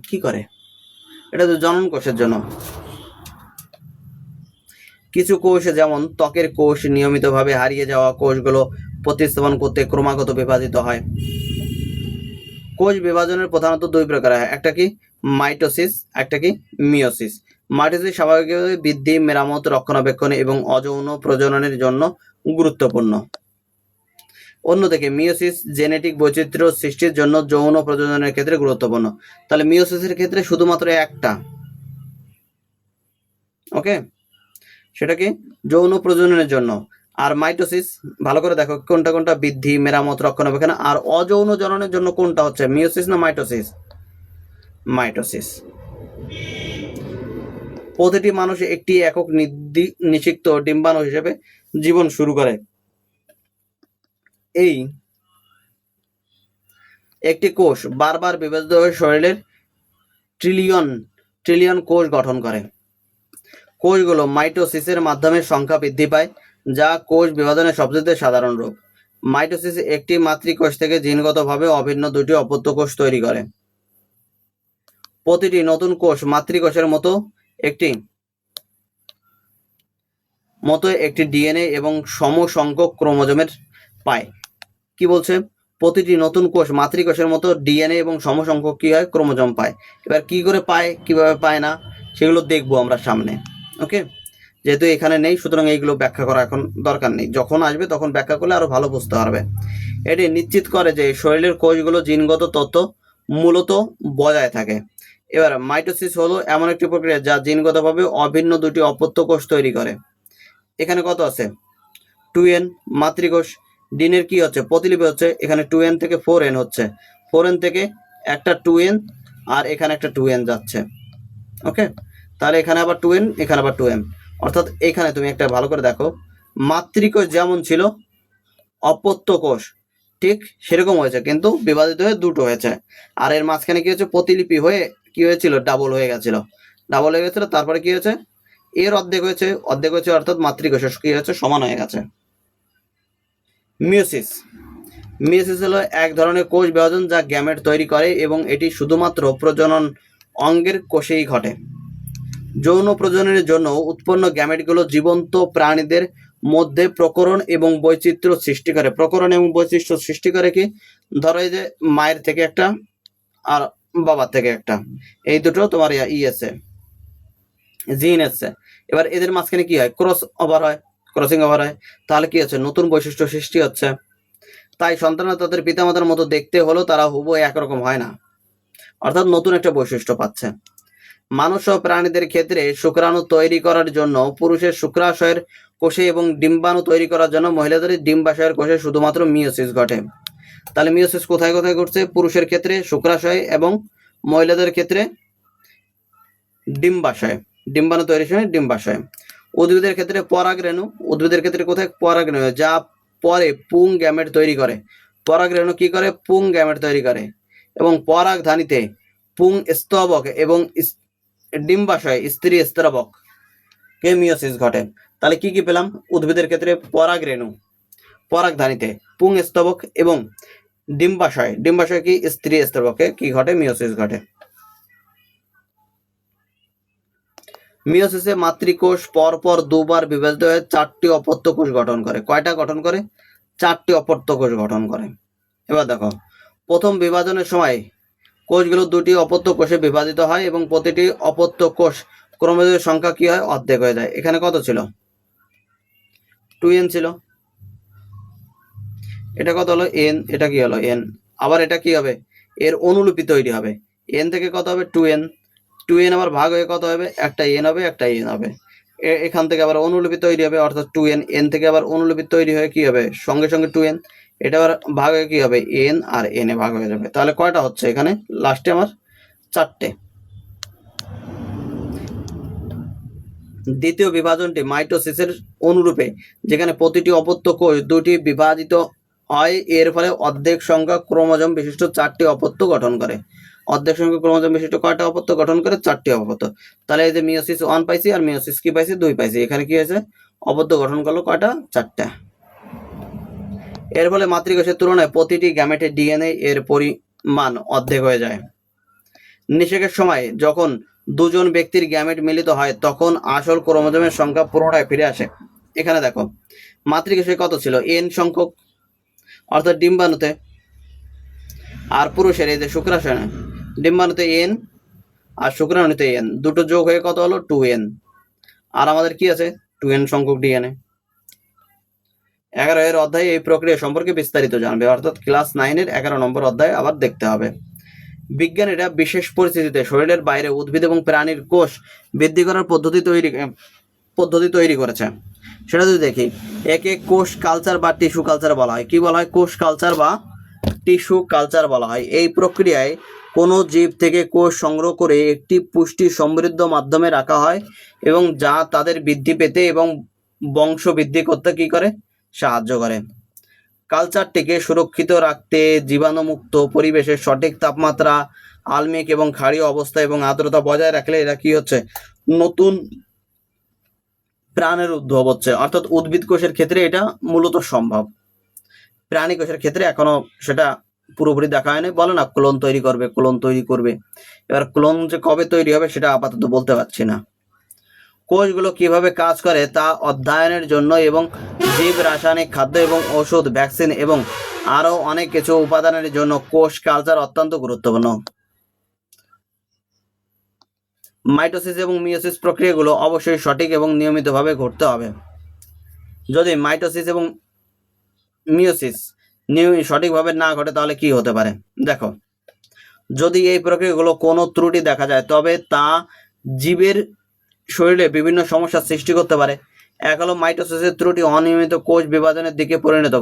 কি করে? এটা তো জনন কোষের জন্য। কিছু কোষ যেমন ত্বকের কোষ নিয়মিতভাবে হারিয়ে যাওয়া কোষগুলো প্রতিস্থাপন করতে ক্রমাগত বিভাজিত হয়। কোষ বিভাজনের প্রধানত দুই প্রকার হয়, একটা কি? মাইটোসিস, একটা কি? মিয়োসিস। মাইটোসিস স্বাভাবিকভাবে বৃদ্ধি, মেরামত, রক্ষণাবেক্ষণ এবং অযৌন প্রজননের জন্য গুরুত্বপূর্ণ। অন্যদিকে মিয়োসিস জেনেটিক বৈচিত্র্য সৃষ্টির জন্য যৌন প্রজননের ক্ষেত্রে গুরুত্বপূর্ণ। তাহলে মিয়োসিসের ক্ষেত্রে শুধুমাত্র একটা, ওকে, সেটা কি? যৌন প্রজননের জন্য। আর মাইটোসিস ভালো করে দেখো কোনটা কোনটা বৃদ্ধি, মেরামত, রক্ষণাবেক্ষণ। আর অযৌন জননের জন্য কোনটা হচ্ছে, মিওসিস না মাইটোসিস? মাইটোসিস। প্রতিটি মানুষ একটি একক নিষিক্ত ডিম্বাণু হিসেবে জীবন শুরু করে। এই একটি কোষ বারবার বিভাজিত হয়ে শরীরের ট্রিলিয়ন ট্রিলিয়ন কোষ গঠন করে। কোষগুলো মাইটোসিসের মাধ্যমে সংখ্যা বৃদ্ধি পায়, যা কোষ বিভাজনের সবচেয়ে সাধারণ রূপ। মাইটোসিস একটি মাতৃকোষ থেকে জিনগতভাবে অভিন্ন দুটি অপত্য কোষ তৈরি করে। প্রতিটি নতুন কোষ মাতৃকোষের মতো একটি ডিএনএ এবং সমসংখ্যক ক্রোমোজোমের পায়। কি বলছে? প্রতিটি নতুন কোষ মাতৃকোষের মতো ডিএনএ এবং সমসংখ্যক কি হয়, ক্রোমোজোম পায়। এবার কি করে পায়, কিভাবে পায় না, সেগুলো দেখবো আমরা সামনে। ওকে, যেহেতু এখানে নেই সুতরাং এইগুলো ব্যাখ্যা করা এখন দরকার নেই, যখন আসবে তখন ব্যাখ্যা করলে আরো ভালো বুঝতে পারবে। এটি নিশ্চিত করে যে শরীরের কোষগুলো জিনগত তথ্য মূলত বজায় থাকে। এবার মাইটোসিস হলো এমন একটি প্রক্রিয়া যা জিনগতভাবে অভিন্ন দুটি অপত্য কোষ তৈরি করে। এখানে কত আছে, 2n। মাতৃকোষ ডিনের কি হচ্ছে, প্রতিলিপি হচ্ছে। এখানে 2n থেকে 4n হচ্ছে, 4n থেকে একটা 2n আর এখানে একটা 2n যাচ্ছে। ওকে, তাহলে এখানে আবার 2n, এখানে আবার 2n, অর্থাৎ এখানে তুমি একটা ভালো করে দেখো, মাতৃকোষ যেমন ছিল অপত্য কোষ ঠিক সেরকম হয়েছে, কিন্তু বিভাজিত হয়ে দুটো হয়েছে। আর এর মাঝখানে কি হচ্ছে, প্রতিলিপি হয়ে কি হয়েছিল, ডাবল হয়ে গেছিল। তারপরে কি হয়েছে, এর অর্ধেক হয়েছে অর্থাৎ মাতৃকোষ কি হয়েছে, সমান হয়ে গেছে। মিওসিস হলো এক ধরনের কোষ বিভাজন যা গ্যামেট তৈরি করে এবং এটি শুধুমাত্র প্রজনন অঙ্গের কোষেই ঘটে। যৌন প্রজননের জন্য উৎপন্ন গ্যামেটগুলো জীবন্ত প্রাণীদের মধ্যে প্রকরণ এবং বৈচিত্র্য সৃষ্টি করে। প্রকরণ এবং বৈচিত্র্য সৃষ্টি করে কি, ধরো এই যে মায়ের থেকে একটা আর বাবার থেকে একটা, এই দুটো তোমার এসে জিন এসছে। এবার এদের মাঝখানে কি হয়, ক্রসিং ওভার হয়। তাহলে কি হচ্ছে, নতুন বৈশিষ্ট্য সৃষ্টি হচ্ছে। তাই সন্তানরা তাদের পিতামাতার মতো দেখতে হলেও তারা হুবহু একরকম হয় না, অর্থাৎ নতুন একটা বৈশিষ্ট্য পাচ্ছে। মানুষ ও প্রাণীদের ক্ষেত্রে শুক্রাণু তৈরি করার জন্য পুরুষের শুক্রাশয়ের কোষে এবং ডিম্বাণু তৈরি করার জন্য মহিলাদের ডিম্বাশয়ের কোষে শুধুমাত্র মিওসিস ঘটে। তাহলে মিওসিস কোথায় কোথায় ঘটছে, পুরুষের ক্ষেত্রে শুক্রাশয় এবং মহিলাদের ক্ষেত্রে ডিম্বাশয়, ডিম্বাণু তৈরির সময় ডিম্বাশয়। উদ্ভিদের ক্ষেত্রে পরাগরেণু, উদ্ভিদের ক্ষেত্রে কোথায়, পরাগরেণু, যা পরে পুং গ্যামেট তৈরি করে। পরাগরেণু কি করে, পুং গ্যামেট তৈরি করে। এবং পরাগধানীতে পুং স্তবক এবং ডিম্বাশয় স্ত্রী স্তবক কে মিওসিস ঘটে। তাহলে কি কি পেলাম, উদ্ভিদের ক্ষেত্রে পরাগরেণু, পরাগধানীতে পুং স্তবক এবং ডিম্বাশয় কি স্ত্রী স্তবকে কি ঘটে, মিওসিস ঘটে। মিওসিসে মাতৃকোষ পরপর দুবার বিভাজিত হয়ে 4টি অপত্য কোষ গঠন করে। কয়টা গঠন করে, 4টি অপত্য কোষ গঠন করে। এবার দেখো, প্রথম বিভাজনের সময় কোষগুলো 2টি অপত্য কোষে বিভাজিত হয় এবং প্রতিটি অপত্য কোষ ক্রোমোজোমের সংখ্যা কি হয়, অর্ধেক হয়ে যায়। এখানে কত ছিল, 2n ছিল। এটা কত হলো, n, এটা কি হলো n। আবার এটা কি হবে, এর অনুলিপি তৈরি হবে। n থেকে কত হবে, 2n, 2n আবার ভাগ হয়ে কত হবে, একটা n হবে, একটা n হবে। এখান থেকে আবার অনুলিপি তৈরি হবে, অর্থাৎ 2n, n থেকে আবার অনুলিপি তৈরি হয়ে কি হবে, সঙ্গে সঙ্গে 2n, এটা আবার ভাগ হয়ে কি হবে, n আর n এ ভাগ হয়ে যাবে। তাহলে কয়টা হচ্ছে এখানে, লাস্টে আমার 4টে। দ্বিতীয় বিভাজনটি মাইটোসিসের অনুরূপে, যেখানে প্রতিটি অপত্য কোষ 2টি বিভাজিত হয়। এর ফলে অর্ধেক সংখ্যক ক্রোমোজোম বিশিষ্ট 4টি অপত্য গঠন করে। অর্ধেক সংখ্যক ক্রোমোজোম বিশিষ্ট কয়টা অপত্য গঠন করে, 4টি অপত্য। তাহলে এই যে মিওসিস 1 পাইছি আর মিওসিস কি পাইছি, 2 পাইছি। এখানে কি হয়েছে, অপত্য গঠন করলো কয়টা, 4টা। এর ফলে মাতৃকোষের তুলনায় প্রতিটি গ্যামেটের ডিএনএ এর পরিমাণ অর্ধেক হয়ে যায়। নিষেকের সময় যখন দুজন ব্যক্তির গ্যামেট মিলিত হয় তখন আসল ক্রোমোজোমের সংখ্যা পুনরায় ফিরে আসে। এখানে দেখো মাতৃকোষে কত ছিল, n সংখ্যক, অর্থাৎ ডিম্বাণুতে। আর পুরুষের এই যে শুক্রাশয়, ডিম্বাণুতে n আর শুক্রাণুতে n, দুটো যোগ হয়ে কত হলো, 2n। আর আমাদের কি আছে, 2n সংখ্যক ডিএনএ। 11 এর অধ্যায়ে এই প্রক্রিয়া সম্পর্কে বিস্তারিত জানবে, অর্থাৎ ক্লাস 9 এর 11 নম্বর অধ্যায় আবার দেখতে হবে। বিজ্ঞানীরা বিশেষ পরিস্থিতিতে শরীরের বাইরে উদ্ভিদ এবং প্রাণীর কোষ বৃদ্ধি করার পদ্ধতি তৈরি করেছে। সেটা যদি দেখি, একে কোষ কালচার বা টিস্যু কালচার বলা হয়। কি বলা হয়? কোষ কালচার বা টিস্যু কালচার বলা হয়। এই প্রক্রিয়ায় কোনো জীব থেকে কোষ সংগ্রহ করে একটি পুষ্টি সমৃদ্ধ মাধ্যমে রাখা হয় এবং যা তাদের বৃদ্ধি পেতে এবং বংশ বৃদ্ধি করতে কি করে? সাহায্য করে। কালচারটিকে সুরক্ষিত রাখতে জীবাণুমুক্ত পরিবেশে সঠিক তাপমাত্রা, আলমিক এবং ক্ষারীয় অবস্থা এবং আর্দ্রতা বজায় রাখলে এরা কি হচ্ছে? নতুন প্রাণের উদ্ভব হচ্ছে। অর্থাৎ উদ্ভিদ কোষের ক্ষেত্রে এটা মূলত সম্ভব, প্রাণী কোষের ক্ষেত্রে এখনো সেটা পুরোপুরি দেখা হয়নি। বলে না ক্লোন তৈরি করবে। এবার ক্লোন যে কবে তৈরি হবে সেটা আপাতত বলতে পারছি না। কোষগুলো কিভাবে কাজ করে তা অধ্যয়নের জন্য এবং জীব রাসায়নিক খাদ্য এবং ওষুধ, ভ্যাকসিন এবং আরো অনেক কিছু উপাদানের জন্য কোষ কালচার অত্যন্ত গুরুত্বপূর্ণ। মাইটোসিস এবং মিয়োসিস প্রক্রিয়াগুলো অবশ্যই সঠিক এবং নিয়মিতভাবে ঘটতে হবে। যদি মাইটোসিস এবং মিয়োসিস সঠিকভাবে না ঘটে তাহলে কি হতে পারে? দেখো, যদি এই প্রক্রিয়াগুলো কোনো ত্রুটি দেখা যায় তবে তা জীবের শরীরে বিভিন্ন সমস্যার সৃষ্টি করতে পারে। এক হলো মাইটোসিসের ত্রুটি অনিয়মিত কোষ বিভাজনের দিকে পরিণত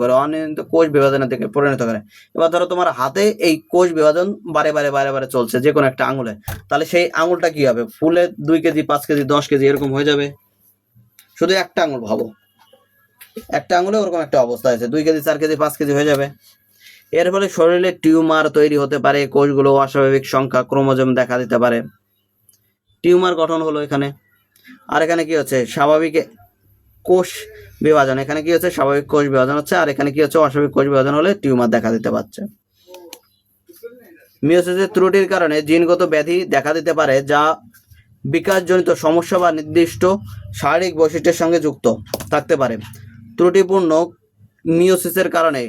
করে। এবার ধরো তোমার হাতে এই কোষ বিভাজন বারে বারে চলছে, যে কোনো একটা আঙুলে, তাহলে সেই আঙুলটা কি হবে? ফুলে 2 কেজি, 5 কেজি, 10 কেজি এরকম হয়ে যাবে। শুধু একটা আঙুল ভাবো, একটা আঙুলে ওরকম একটা অবস্থা আছে, 2 কেজি, 4 কেজি, 5 কেজি হয়ে যাবে। এর ফলে শরীরে টিউমার তৈরি হতে পারে, কোষগুলো অস্বাভাবিক সংখ্যা, ক্রোমোজোম দেখা দিতে পারে। টিউমার গঠন হলো এখানে। আর এখানে কি হচ্ছে? স্বাভাবিক কোষ বিভাজন। এখানে কি হচ্ছে? স্বাভাবিক কোষ বিভাজন হচ্ছে, আর এখানে কি হচ্ছে? অস্বাভাবিক কোষ বিভাজন হলে টিউমার দেখা দিতে পারছে। মিয়োসিসের ত্রুটির কারণে জিনগত ব্যাধি দেখা দিতে পারে, যা বিকাশজনিত সমস্যা বা নির্দিষ্ট শারীরিক বৈশিষ্ট্যের সঙ্গে যুক্ত থাকতে পারে। ত্রুটিপূর্ণ মিয়োসিসের কারণে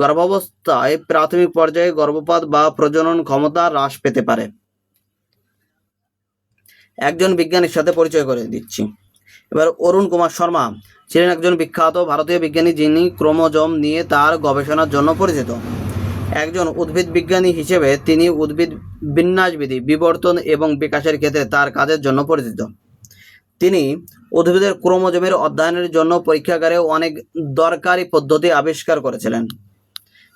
গর্ভাবস্থায় প্রাথমিক পর্যায়ে গর্ভপাত বা প্রজনন ক্ষমতা হ্রাস পেতে পারে। একজন বিজ্ঞানীর সাথে পরিচয় করে দিচ্ছি। এবার অরুণ কুমার শর্মা ছিলেন একজন বিখ্যাত ভারতীয় বিজ্ঞানী, যিনি ক্রোমোজোম নিয়ে তার গবেষণার জন্য পরিচিত। একজন উদ্ভিদ বিজ্ঞানী হিসেবে তিনি উদ্ভিদ বিন্যাসবিধি, বিবর্তন এবং বিকাশের ক্ষেত্রে তার কাজের জন্য পরিচিত। তিনি উদ্ভিদের ক্রোমোজোমের অধ্যয়নের জন্য পরীক্ষাগারে অনেক দরকারি পদ্ধতি আবিষ্কার করেছিলেন।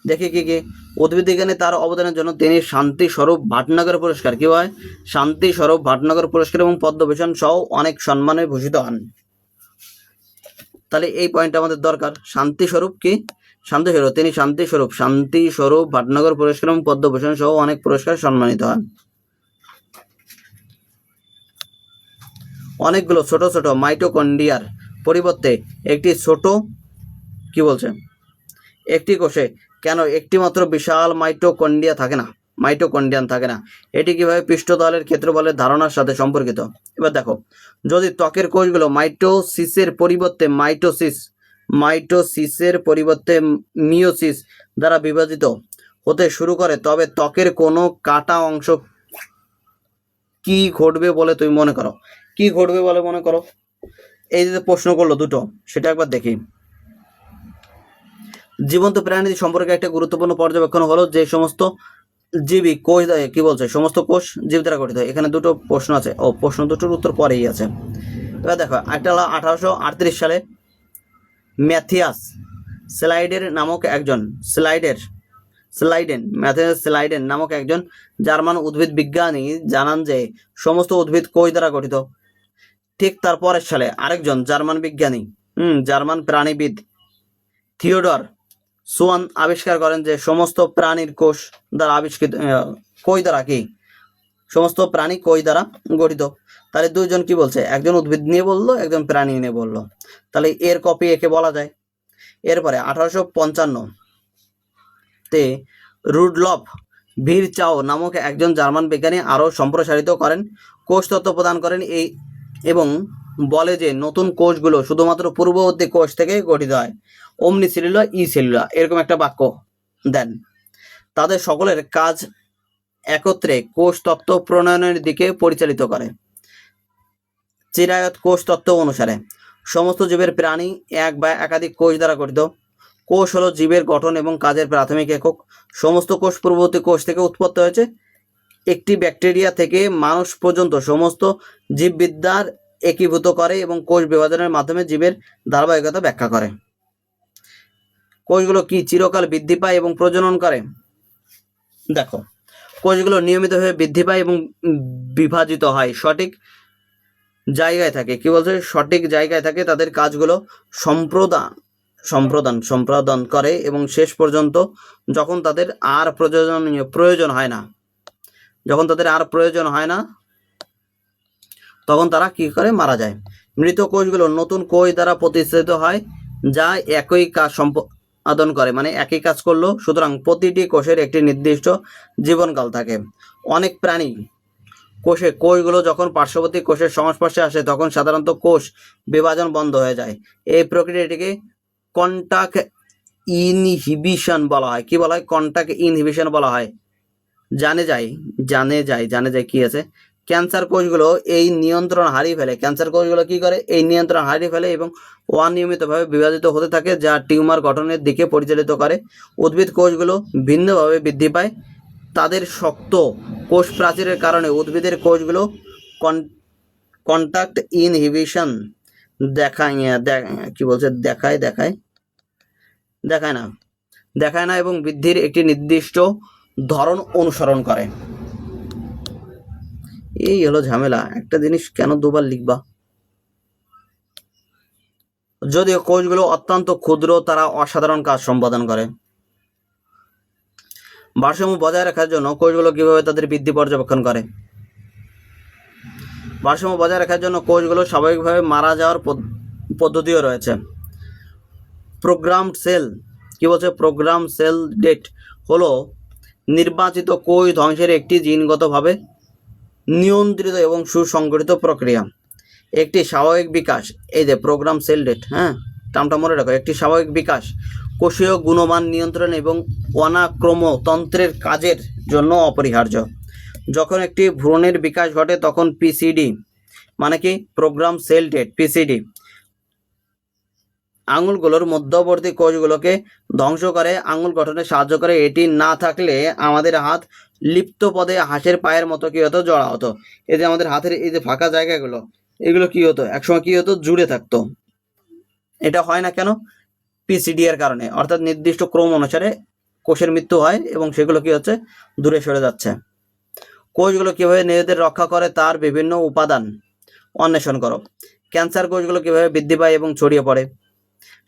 দেখি কি কি উদ্ভিদ বিজ্ঞানে তার অবদানের জন্য তিনি শান্তি স্বরূপ ভাটনগর পুরস্কার, কি হয়? শান্তি স্বরূপ ভাটনগর পুরস্কার এবং পদ্মভূষণ সহ অনেক সম্মানে ভূষিত হন। তাহলে এই পয়েন্ট আমাদের দরকার। শান্তি স্বরূপ কি? তিনি শান্তি স্বরূপ ভাটনগর পুরস্কার এবং পদ্মভূষণ সহ অনেক পুরস্কার সম্মানিত হন। অনেকগুলো ছোট ছোট মাইটোকন্ড্রিয়ার পরিবর্তে একটি ছোট কি বলছে একটি কোষে কেন একটি মাত্র বিশাল মাইটোকন্ড্রিয়ান থাকে না? এটি কিভাবে পৃষ্ঠতলের ক্ষেত্রফলের ধারণার সাথে সম্পর্কিত? এবার দেখো, যদি ত্বকের কোষগুলো মাইটোসিসের পরিবর্তে মিয়োসিস দ্বারা বিভাজিত হতে শুরু করে, তবে ত্বকের কোনো কাটা অংশ কি ঘটবে বলে তুমি মনে করো? এই যে প্রশ্ন করলো দুটো, সেটা একবার দেখি। জীবন্ত প্রাণী সম্পর্কে একটা গুরুত্বপূর্ণ পর্যবেক্ষণ হলো যে সমস্ত জীবী কোষ কি বলছে? সমস্ত কোষ জীব দ্বারা গঠিত। এখানে দুটো প্রশ্ন আছে, প্রশ্ন দুটোর উত্তর পরেই আছে। এবার দেখো, একটা হলো 1838 সালে ম্যাথিয়াস স্লাইডেন নামক একজন জার্মান উদ্ভিদ বিজ্ঞানী জানান যে সমস্ত উদ্ভিদ কোষ দ্বারা গঠিত। ঠিক তার পরের সালে আরেকজন জার্মান প্রাণীবিদ থিওডর সোয়ান আবিষ্কার করেন যে সমস্ত প্রাণীর কোষ দ্বারা সমস্ত প্রাণী কোষ দ্বারা গঠিত। তাহলে দুইজন কি বলছে? একজন উদ্ভিদ নিয়ে বললো, একজন প্রাণী নিয়ে বললো। তাহলে এর কপি একে বলা যায়। এরপরে 1855-তে রুডলফ ভিরচাও নামক একজন জার্মান বিজ্ঞানী আরও সম্প্রসারিত করেন, কোষ তত্ত্ব প্রদান করেন এবং বলে যে নতুন কোষগুলো শুধুমাত্র পূর্ববর্তী কোষ থেকে গঠিত হয়, অমনি সেলুলার সেলুলার, এরকম একটা বাক্য দেন। তাদের সকলের কাজ একত্রে কোষ তত্ত্ব প্রণয়নের দিকে পরিচালিত করে। চিরায়ত কোষ তত্ত্ব অনুসারে সমস্ত জীবের প্রাণী এক বা একাধিক কোষ দ্বারা গঠিত। কোষ হলো জীবের গঠন এবং কাজের প্রাথমিক একক। সমস্ত কোষ পূর্ববর্তী কোষ থেকে উৎপত্তি হয়েছে। একটি ব্যাকটেরিয়া থেকে মানুষ পর্যন্ত সমস্ত জীববিদ্যার একীভূত করে এবং কোষ বিভাজনের মাধ্যমে জীবের ধারাবাহিকতা ব্যাখ্যা করে। কোষগুলো কি চিরকাল বৃদ্ধি পায় এবং প্রজনন করে? দেখো, কোষগুলো নিয়মিতভাবে বৃদ্ধি পায় এবং বিভাজিত হয়, সঠিক জায়গায় থাকে। কি বলছে? সঠিক জায়গায় থাকে। তাদের কাজগুলো সম্প্রদান করে এবং শেষ পর্যন্ত যখন তাদের আর প্রয়োজন হয় না, তখন তারা কি করে? মারা যায়। মৃত কোষগুলো নতুন কোষ দ্বারা প্রতিস্থাপিত হয়, যা একই কাজ সম্পাদন করে, মানে একই কাজ করলো। সুতরাং প্রতিটি কোষের একটি নির্দিষ্ট জীবনকাল থাকে। অনেক প্রাণী কোষগুলো যখন পার্শ্ববর্তী কোষের সংস্পর্শে আসে তখন সাধারণত কোষ বিভাজন বন্ধ হয়ে যায়। এই প্রক্রিয়াটিকে কন্টাক্ট ইনহিবিশন বলা হয়। কি বলা হয়? কন্টাক্ট ইনহিবিশন বলা হয়। জানে যায় কি আছে? ক্যান্সার কোষগুলো এই নিয়ন্ত্রণ হারিয়ে ফেলে। ক্যান্সার কোষগুলো কি করে? এই নিয়ন্ত্রণ হারিয়ে ফেলে এবং অনিয়মিতভাবে বিভাজিত হতে থাকে, যা টিউমার গঠনের দিকে পরিচালিত করে। উদ্ভিদ কোষগুলো ভিন্নভাবে বৃদ্ধি পায়। তাদের শক্ত কোষ প্রাচীরের কারণে উদ্ভিদের কোষগুলো কন্টাক্ট ইনহিবিশন দেখায় না এবং বৃদ্ধির একটি নির্দিষ্ট ধরন অনুসরণ করে। এই হলো ঝামেলা। একটা জিনিস কেন দুবার লিখবা? যদিও কোষগুলো অত্যন্ত ক্ষুদ্র, তারা অসাধারণ কাজ সম্পাদন করে। ভারসাম্য বজায় রাখার জন্য কোষগুলো কিভাবে তাদের বৃদ্ধি পর্যবেক্ষণ করে? ভারসাম্য বজায় রাখার জন্য কোষগুলো স্বাভাবিকভাবে মারা যাওয়ার পদ্ধতিও রয়েছে। প্রোগ্রামড সেল, কি বলছে? প্রোগ্রাম সেল ডেথ হলো নির্বাচিত কোষ ধ্বংসের একটি জিনগতভাবে নিয়ন্ত্রিত এবং সুসংগঠিত প্রক্রিয়া। একটি স্বাভাবিক বিকাশ, এই যে প্রোগ্রাম সেল ডেথ, টার্মটা মনে রাখো। একটি স্বাভাবিক বিকাশ কোষীয় গুণমান নিয়ন্ত্রণ এবং অনাক্রমতন্ত্রের কাজের জন্য অপরিহার্য। যখন একটি ভ্রূণের বিকাশ ঘটে তখন পিসিডি, মানে কি? প্রোগ্রাম সেল ডেথ, পিসিডি আঙুলগুলোর মধ্যবর্তী কোষগুলোকে ধ্বংস করে, আঙুল গঠনে সাহায্য করে। এটি না থাকলে আমাদের হাত লিপ্ত পদে হাঁসের পায়ের মতো কি হতো? জড়া হতো। এই যে আমাদের হাতের এই যে ফাঁকা জায়গাগুলো, এগুলো কি হতো? একসময় কি হতো? জুড়ে থাকতো। এটা হয় না কেন? পিসিডি এর কারণে, অর্থাৎ নির্দিষ্ট ক্রম অনুসারে কোষের মৃত্যু হয় এবং সেগুলো কি হচ্ছে? দূরে সরে যাচ্ছে। কোষগুলো কিভাবে নিজেদের রক্ষা করে তার বিভিন্ন উপাদান অন্বেষণ করো। ক্যান্সার কোষগুলো কিভাবে বৃদ্ধি পায় এবং ছড়িয়ে পড়ে?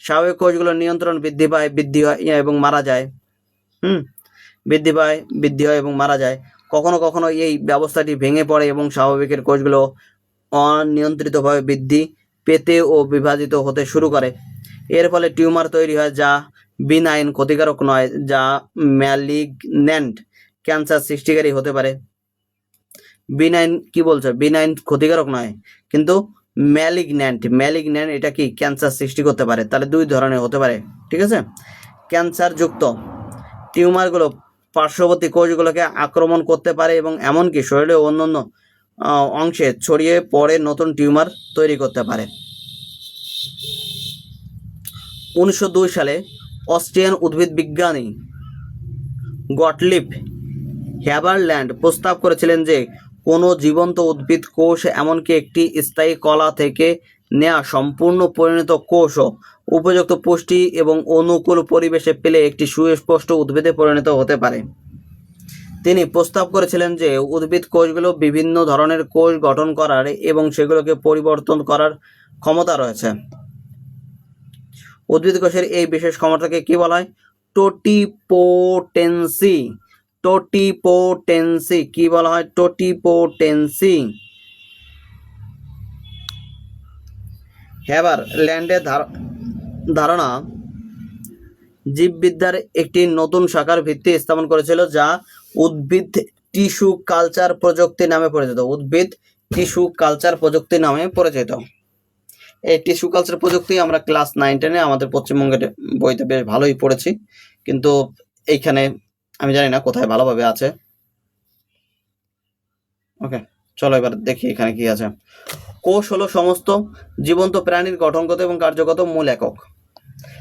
স্বাভাবিক কোষগুলোর নিয়ন্ত্রণ বৃদ্ধি হয় এবং মারা যায়। বৃদ্ধি হয় এবং মারা যায়। কখনো কখনো এই ব্যবস্থাটি ভেঙে পড়ে এবং স্বাভাবিকের কোষগুলো অনিয়ন্ত্রিতভাবে বৃদ্ধি পেতে ও বিভাজিত হতে শুরু করে। এর ফলে টিউমার তৈরি হয়, যা বিনাইন, ক্ষতিকারক নয়, যা ম্যালিগন্যান্ট ক্যান্সার সৃষ্টিকারী হতে পারে। বিনাইন কি বলছো? বিনাইন ক্ষতিকারক নয়, কিন্তু ম্যালিগন্যান্ট এটা কি? ক্যান্সার সৃষ্টি করতে পারে। তাহলে দুই ধরনের হতে পারে, ঠিক আছে? ক্যান্সার যুক্ত টিউমারগুলো পার্শ্ববর্তী কোষগুলোকে আক্রমণ করতে পারে এবং এমনকি শরীরের অন্যান্য অংশে ছড়িয়ে পড়ে নতুন টিউমার তৈরি করতে পারে। 1902 সালে অস্ট্রিয়ান উদ্ভিদ বিজ্ঞানী গটলিব হ্যাবারল্যান্ড প্রস্তাব করেছিলেন যে কোনো জীবন্ত উদ্ভিদ কোষ, এমনকি একটি স্থায়ী কলা থেকে নেওয়া সম্পূর্ণ পরিণত কোষও উপযুক্ত পুষ্টি এবং অনুকূল পরিবেশে পেলে একটি সুস্পষ্ট উদ্ভিদে পরিণত হতে পারে। তিনি প্রস্তাব করেছিলেন যে উদ্ভিদ কোষগুলো বিভিন্ন ধরনের কোষ গঠন করার এবং সেগুলোকে পরিবর্তন করার ক্ষমতা রয়েছে। উদ্ভিদ কোষের এই বিশেষ ক্ষমতাকে কি বলা হয়? টোটিপোটেন্সি। কি বলা হয়? টোটিপোটেন্সি। হ্যাবারল্যান্ডের ধারণা জীববিদ্যার একটি নতুন শাখার ভিত্তি স্থাপন করেছিল, যা উদ্ভিদ টিস্যু কালচার প্রযুক্তি নামে পরিচিত। এই টিস্যু কালচার প্রযুক্তি আমরা ক্লাস 9-10 আমাদের পশ্চিমবঙ্গের বইতে বেশ ভালোই পড়েছি, কিন্তু এইখানে আমি জানি না কোথায় ভালোভাবে আছে। ওকে, চলো এবার দেখি এখানে কি আছে। কোষ হলো সমস্ত জীবন্ত প্রাণীর গঠনগত এবং কার্যগত মূল একক।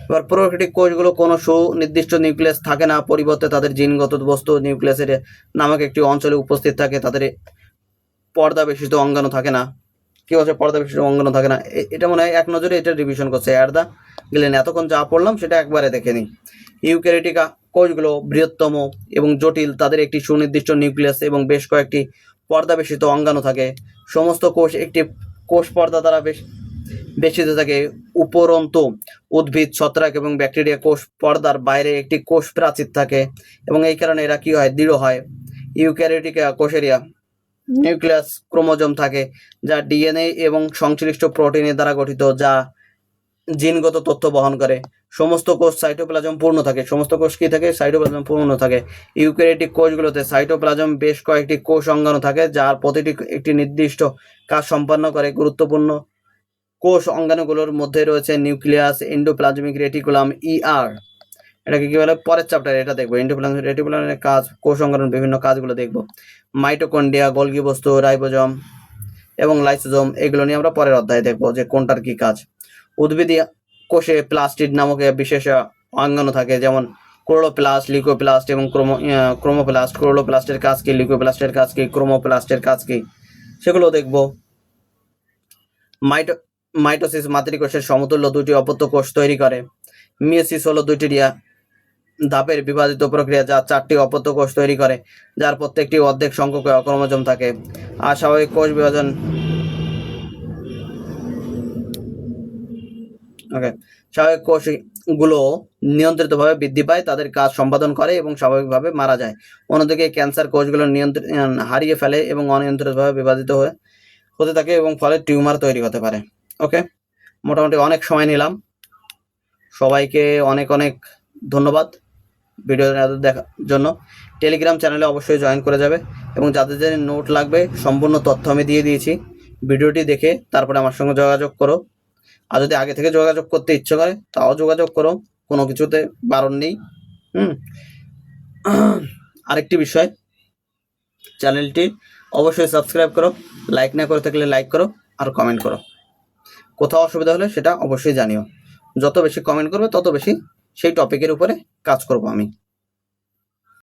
এবার প্রোক্যারিওটিক কোষগুলো কোনো সুনির্দিষ্ট নিউক্লিয়াস থাকে না, পরিবর্তে তাদের জিনগত বস্তু নিউক্লিয়াসের নামক একটি অঞ্চলে উপস্থিত থাকে। তাদের পর্দা বেষ্টিত অঙ্গাণু থাকে না। কি বলছে, পর্দা বিশিষ্ট অঙ্গাণু থাকে না। এটা মনে হয় এক নজরে এটা রিভিশন করছে, অ্যাট দ্য গেলেন। এতক্ষণ যা পড়লাম সেটা একবারে দেখে নিই। ইউক্যারিওটিক কোষগুলো বৃহত্তম এবং জটিল, তাদের একটি সুনির্দিষ্ট নিউক্লিয়াস এবং বেশ কয়েকটি পর্দা বেষ্টিত অঙ্গাণু থাকে। সমস্ত কোষ একটি কোষ পর্দা দ্বারা বেষ্টিত থাকে। উপরন্তু উদ্ভিদ, ছত্রাক এবং ব্যাকটেরিয়া কোষ পর্দার বাইরে একটি কোষ প্রাচীর থাকে এবং এই কারণে এরা কি হয়, দৃঢ় হয়। ইউক্যারিওটিক কোষেরিয়া নিউক্লিয়াস ক্রোমোজোম থাকে যা ডিএনএ এবং সংশ্লিষ্ট প্রোটিনের দ্বারা গঠিত, যা জিনগত তথ্য বহন করে। সমস্ত কোষ সাইটোপ্লাজম পূর্ণ থাকে। সমস্ত কোষ কি থাকে, সাইটোপ্লাজম পূর্ণ থাকে। ইউক্যারিওটিক কোষগুলোতে সাইটোপ্লাজম বেশ কয়েকটি কোষ অঙ্গাণু থাকে যার প্রতিটি একটি নির্দিষ্ট কাজ সম্পন্ন করে। গুরুত্বপূর্ণ কোষ অঙ্গাণুগুলোর মধ্যে রয়েছে নিউক্লিয়াস, এন্ডোপ্লাজমিক রেটিকুলাম, ইআর, এটাকে কি বলে পরের চ্যাপ্টারে এটা দেখবো। এন্ডোপ্লাজমিক রেটিকুলামের কাজ, কোষ অঙ্গাণুর বিভিন্ন কাজগুলো দেখবো। মাইটোকন্ড্রিয়া, গোলগি বস্তু, রাইবোজোম এবং লাইসোজোম, এগুলো নিয়ে আমরা পরের অধ্যায়ে দেখবো যে কোনটার কি কাজ। উদ্ভিদী কোষে প্লাস্টিড নামক বিশেষ অঙ্গাণু থাকে, যেমন ক্লোরোপ্লাস্ট, লিউকোপ্লাস্ট এবং ক্রোমোপ্লাস্ট। ক্লোরোপ্লাস্টের কাজ কি, লিউকোপ্লাস্টের কাজ কি, ক্রোমোপ্লাস্টের কাজ কি, সেগুলো দেখবো। মাইটোসিস মাতৃকোষের সমতুল্য দুটি অপত্য কোষ তৈরি করে। মিয়োসিস হলো দুটি ধাপের বিভাজিত প্রক্রিয়া যা 4টি অপত্য কোষ তৈরি করে, যার প্রত্যেকটি অর্ধেক সংখ্যক ক্রোমোজোম থাকে। আর স্বাভাবিক কোষ বিভাজন স্বাভাবিক কোষগুলো নিয়ন্ত্রিতভাবে বৃদ্ধি পায়, তাদের কাজ সম্পাদন করে এবং স্বাভাবিকভাবে মারা যায়। অন্যদিকে ক্যান্সার কোষগুলো নিয়ন্ত্রণ হারিয়ে ফেলে এবং অনিয়ন্ত্রিতভাবে বিভাজিত হতে থাকে এবং ফলে টিউমার তৈরি হতে পারে। ওকে, মোটামুটি অনেক সময় নিলাম। সবাইকে অনেক অনেক ধন্যবাদ ভিডিও দেখার জন্য। টেলিগ্রাম চ্যানেলে অবশ্যই জয়েন করে যাবে এবং যাদের যাদের নোট লাগবে সম্পূর্ণ তথ্য আমি দিয়ে দিয়েছি। ভিডিওটি দেখে তারপরে আমার সঙ্গে যোগাযোগ করো। আর যদি আগে থেকে যোগাযোগ করতে ইচ্ছে করে তাও যোগাযোগ করো, কোনো কিছুতে বারণ নেই। আরেকটি বিষয়, চ্যানেলটি অবশ্যই সাবস্ক্রাইব করো, লাইক না করে থাকলে লাইক করো আর কমেন্ট করো। কোথাও অসুবিধা হলে সেটা অবশ্যই জানিও। যত বেশি কমেন্ট করবে তত বেশি সেই টপিকের উপরে কাজ করব আমি।